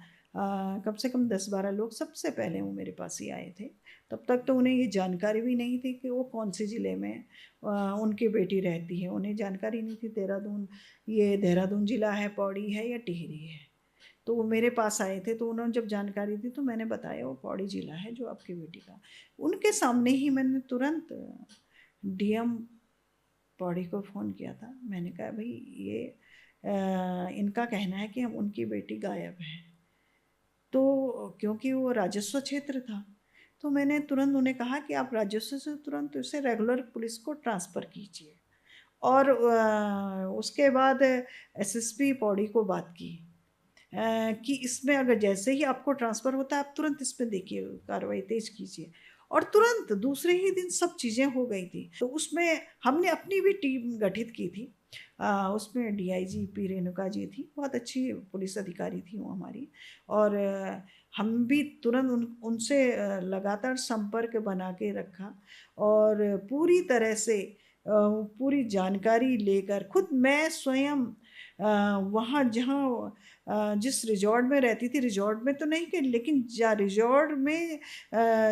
कम से कम 10-12 लोग सबसे पहले वो मेरे पास ही आए थे। तब तक तो उन्हें ये जानकारी भी नहीं थी कि वो कौन से ज़िले में उनकी बेटी रहती है। उन्हें जानकारी नहीं थी देहरादून ज़िला है, पौड़ी है या टिहरी है। तो वो मेरे पास आए थे, तो उन्होंने जब जानकारी दी तो मैंने बताया वो पौड़ी ज़िला है जो आपकी बेटी का। उनके सामने ही मैंने तुरंत डीएम पौड़ी को फ़ोन किया था। मैंने कहा भाई ये इनका कहना है कि हम उनकी बेटी गायब है। तो क्योंकि वो राजस्व क्षेत्र था, तो मैंने तुरंत उन्हें कहा कि आप राजस्व से तुरंत उसे रेगुलर पुलिस को ट्रांसफ़र कीजिए। और उसके बाद एसएसपी पौड़ी को बात की कि इसमें अगर जैसे ही आपको ट्रांसफ़र होता है आप तुरंत इस पे देखिए, कार्रवाई तेज़ कीजिए। और तुरंत दूसरे ही दिन सब चीज़ें हो गई थी। तो उसमें हमने अपनी भी टीम गठित की थी। उसमें डीआईजी पी रेणुका जी थी, बहुत अच्छी पुलिस अधिकारी थी वो हमारी। और हम भी तुरंत उनसे लगातार संपर्क बना के रखा और पूरी तरह से पूरी जानकारी लेकर खुद मैं स्वयं वहाँ जहाँ जिस रिजॉर्ट में रहती थी, रिजॉर्ट में तो नहीं कि, लेकिन रिजॉर्ट में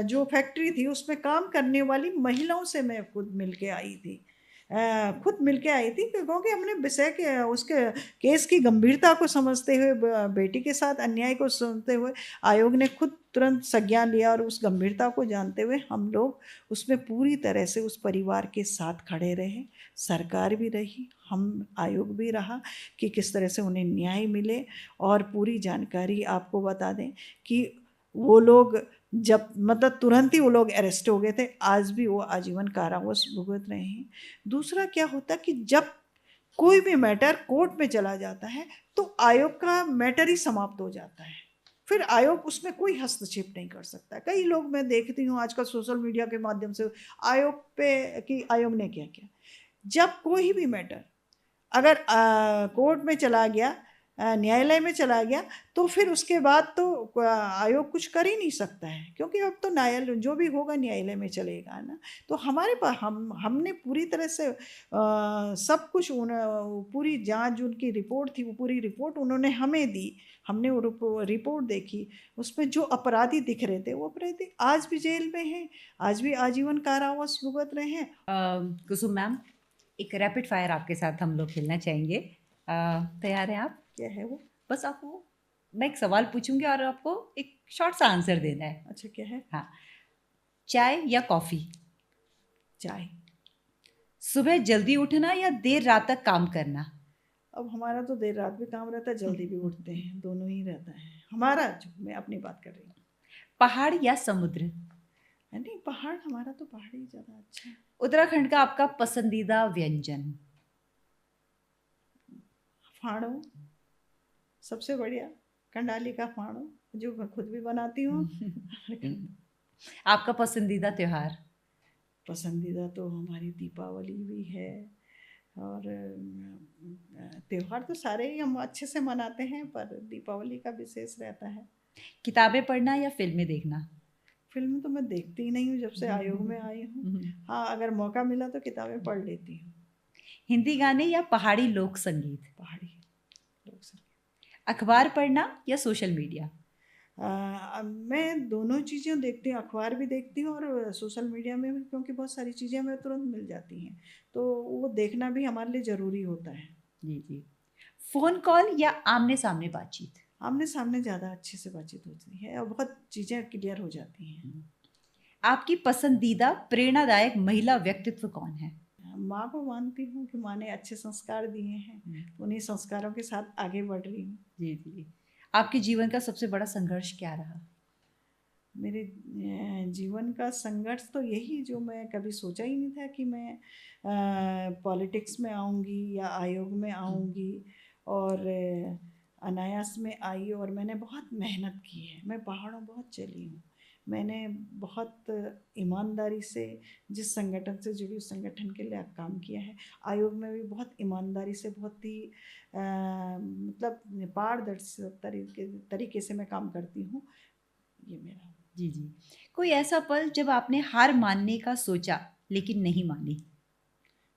जो फैक्ट्री थी उसमें काम करने वाली महिलाओं से मैं खुद मिल के आई थी। खुद मिलके आई थी, क्योंकि हमने विषय के उसके केस की गंभीरता को समझते हुए, बेटी के साथ अन्याय को सुनते हुए आयोग ने खुद तुरंत संज्ञान लिया, और उस गंभीरता को जानते हुए हम लोग उसमें पूरी तरह से उस परिवार के साथ खड़े रहे। सरकार भी रही, हम आयोग भी रहा कि किस तरह से उन्हें न्याय मिले। और पूरी जानकारी आपको बता दें कि वो लोग जब मतलब तुरंत ही वो लोग अरेस्ट हो गए थे, आज भी वो आजीवन कारावास भुगत रहे हैं। दूसरा क्या होता कि जब कोई भी मैटर कोर्ट में चला जाता है तो आयोग का मैटर ही समाप्त हो जाता है, फिर आयोग उसमें कोई हस्तक्षेप नहीं कर सकता। कई लोग मैं देखती हूँ आजकल सोशल मीडिया के माध्यम से आयोग पे कि आयोग ने क्या किया। जब कोई भी मैटर अगर कोर्ट में चला गया, न्यायालय में चला गया, तो फिर उसके बाद तो आयोग कुछ कर ही नहीं सकता है, क्योंकि अब तो न्यायालय जो भी होगा न्यायालय में चलेगा ना। तो हमारे पास हमने पूरी तरह से सब कुछ पूरी जांच, उनकी रिपोर्ट थी, वो पूरी रिपोर्ट उन्होंने हमें दी। हमने वो रिपोर्ट देखी, उसमें जो अपराधी दिख रहे थे वो अपराधी आज भी जेल में हैं, आज भी आजीवन कारावास भुगत रहे हैं। कुसुम मैम, एक रैपिड फायर आपके साथ हम लोग खेलना चाहेंगे। तैयार हैं आप? क्या है वो? बस आपको मैं एक सवाल पूछूंगी और आपको एक शॉर्ट सा आंसर देना है। अच्छा, क्या है? हाँ, चाय या कॉफी? चाय। सुबह जल्दी उठना या देर रात तक काम करना? अब हमारा तो देर रात भी काम रहता है, जल्दी भी उठते हैं, दोनों ही रहता है हमारा। जो मैं अपनी बात कर रही हूँ। पहाड़ या समुद्र? नहीं, पहाड़, हमारा तो पहाड़ ही ज़्यादा अच्छा है। उत्तराखंड का आपका पसंदीदा व्यंजन? फाड़ो, सबसे बढ़िया कंडाली का फाड़ो, जो मैं खुद भी बनाती हूँ। आपका पसंदीदा त्योहार? पसंदीदा तो हमारी दीपावली भी है, और त्योहार तो सारे ही हम अच्छे से मनाते हैं, पर दीपावली का विशेष रहता है। किताबें पढ़ना या फिल्में देखना? फिल्म तो मैं देखती ही नहीं हूँ जब से आयोग में आई हूँ। हाँ, अगर मौका मिला तो किताबें पढ़ लेती हूँ। हिंदी गाने या पहाड़ी लोक संगीत? पहाड़ी लोग संगीत। अखबार पढ़ना या सोशल मीडिया? मैं दोनों चीज़ें देखती हूँ, अखबार भी देखती हूँ और सोशल मीडिया में भी, क्योंकि बहुत सारी चीज़ें हमें तुरंत मिल जाती हैं, तो वो देखना भी हमारे लिए ज़रूरी होता है। जी जी। फोन कॉल या आमने सामने बातचीत? आमने सामने ज़्यादा अच्छे से बातचीत होती है और बहुत चीज़ें क्लियर हो जाती हैं। आपकी पसंदीदा प्रेरणादायक महिला व्यक्तित्व कौन है? माँ को मानती हूँ कि माँ ने अच्छे संस्कार दिए हैं, तो उन्हीं संस्कारों के साथ आगे बढ़ रही हूँ। जी जी। आपके जीवन का सबसे बड़ा संघर्ष क्या रहा? मेरे जीवन का संघर्ष तो यही, जो मैं कभी सोचा ही नहीं था कि मैं पॉलिटिक्स में आऊँगी या आयोग में आऊँगी, और अनायास में आई, और मैंने बहुत मेहनत की है। मैं पहाड़ों बहुत चली हूँ, मैंने बहुत ईमानदारी से जिस संगठन से जुड़ी उस संगठन के लिए काम किया है। आयोग में भी बहुत ईमानदारी से, बहुत ही मतलब पारदर्शी तरीके से मैं काम करती हूँ। ये मेरा। जी जी। कोई ऐसा पल जब आपने हार मानने का सोचा लेकिन नहीं मानी?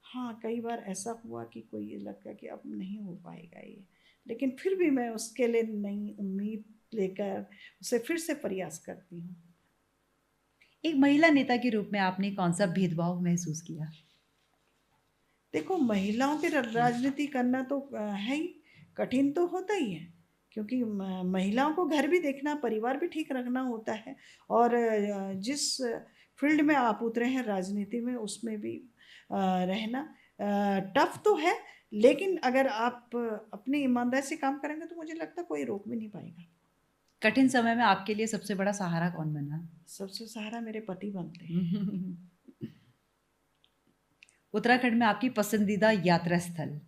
हाँ, कई बार ऐसा हुआ कि कोई लगा कि अब नहीं हो पाएगा ये, लेकिन फिर भी मैं उसके लिए नई उम्मीद लेकर उसे फिर से प्रयास करती हूँ। एक महिला नेता के रूप में आपने कौन सा भेदभाव महसूस किया? देखो, महिलाओं के राजनीति करना तो है ही, कठिन तो होता ही है, क्योंकि महिलाओं को घर भी देखना, परिवार भी ठीक रखना होता है, और जिस फील्ड में आप उतरे हैं राजनीति में, उसमें भी रहना टफ तो है, लेकिन अगर आप अपनी ईमानदारी से काम करेंगे तो मुझे लगता है कोई रोक भी नहीं पाएगा। कठिन समय में आपके लिए सबसे बड़ा सहारा कौन बना? सबसे सहारा मेरे पति बनते हैं। उत्तराखंड में आपकी पसंदीदा यात्रा स्थल?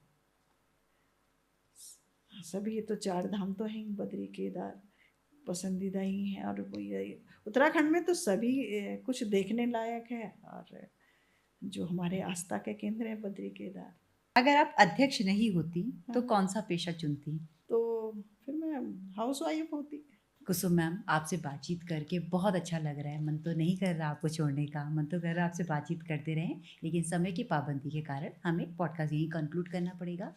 सभी तो 4 धाम तो हैं, बद्री केदार पसंदीदा ही हैं, और वो ये उत्तराखंड में तो सभी कुछ देखने लायक है, और जो हमारे आस्था के केंद्र है बद्री केदार। अगर आप अध्यक्ष नहीं होती तो हाँ। कौन सा पेशा चुनती? तो फिर मैं हाउस वाइफ होती। कुसुम मैम, आपसे बातचीत करके बहुत अच्छा लग रहा है। मन तो नहीं कर रहा आपको छोड़ने का, मन तो कर रहा आपसे बातचीत करते रहें, लेकिन समय की पाबंदी के कारण हमें पॉडकास्ट यहीं कंक्लूड करना पड़ेगा।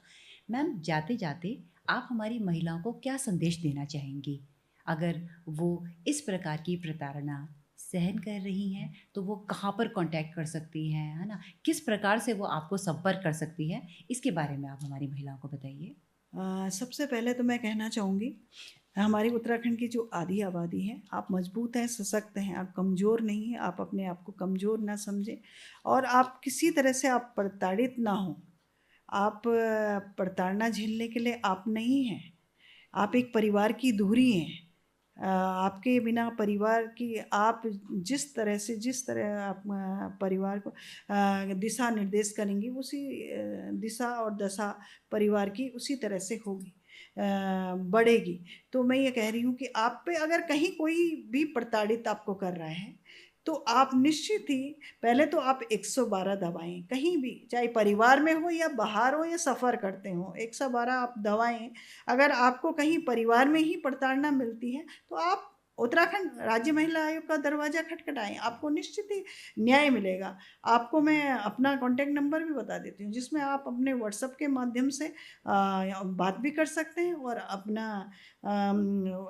मैम, जाते जाते आप हमारी महिलाओं को क्या संदेश देना चाहेंगी, अगर वो इस प्रकार की प्रताड़ना सहन कर रही हैं तो वो कहाँ पर कांटेक्ट कर सकती हैं, है ना? किस प्रकार से वो आपको संपर्क कर सकती हैं? इसके बारे में आप हमारी महिलाओं को बताइए। सबसे पहले तो मैं कहना चाहूँगी, हमारी उत्तराखंड की जो आधी आबादी है, आप मजबूत हैं, सशक्त हैं, आप कमज़ोर नहीं हैं, आप अपने आप को कमज़ोर ना समझें और आप किसी तरह से आप प्रताड़ित ना हों। आप प्रताड़ना झेलने के लिए आप नहीं हैं, आप एक परिवार की धुरी हैं। आपके बिना परिवार की आप जिस तरह आप परिवार को दिशा निर्देश करेंगी, उसी दिशा और दशा परिवार की उसी तरह से होगी, बढ़ेगी। तो मैं ये कह रही हूँ कि आप पे अगर कहीं कोई भी प्रताड़ित आपको कर रहा है, तो आप निश्चित ही पहले तो आप 112 दबाएँ, कहीं भी, चाहे परिवार में हो या बाहर हो या सफ़र करते हों, 112 आप दबाएँ। अगर आपको कहीं परिवार में ही प्रताड़ना मिलती है, तो आप उत्तराखंड राज्य महिला आयोग का दरवाज़ा खटखटाएँ, आपको निश्चित ही न्याय मिलेगा। आपको मैं अपना कॉन्टैक्ट नंबर भी बता देती हूँ, जिसमें आप अपने व्हाट्सएप के माध्यम से बात भी कर सकते हैं और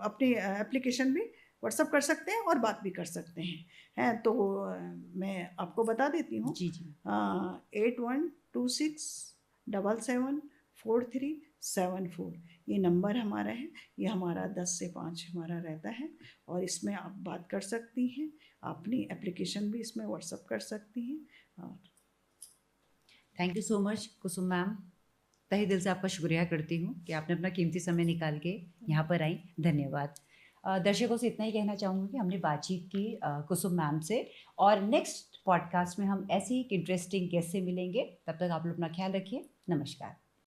अपनी एप्लीकेशन भी व्हाट्सएप कर सकते हैं और बात भी कर सकते हैं। तो मैं आपको बता देती हूँ, जी, जी। 8126774374 ये नंबर हमारा है। ये हमारा 10 से 5 हमारा रहता है और इसमें आप बात कर सकती हैं, अपनी एप्लीकेशन भी इसमें व्हाट्सएप कर सकती हैं। और thank you so much Kusum ma'am. तहे दिल से आपका शुक्रिया करती हूँ कि आपने अपना कीमती समय निकाल के यहाँ पर आई। धन्यवाद। दर्शकों से इतना ही कहना चाहूँगी कि हमने बातचीत की कुसुम मैम से, और नेक्स्ट पॉडकास्ट में हम ऐसी ही एक इंटरेस्टिंग गेस्ट से मिलेंगे। तब तक आप लोग अपना ख्याल रखिए। नमस्कार।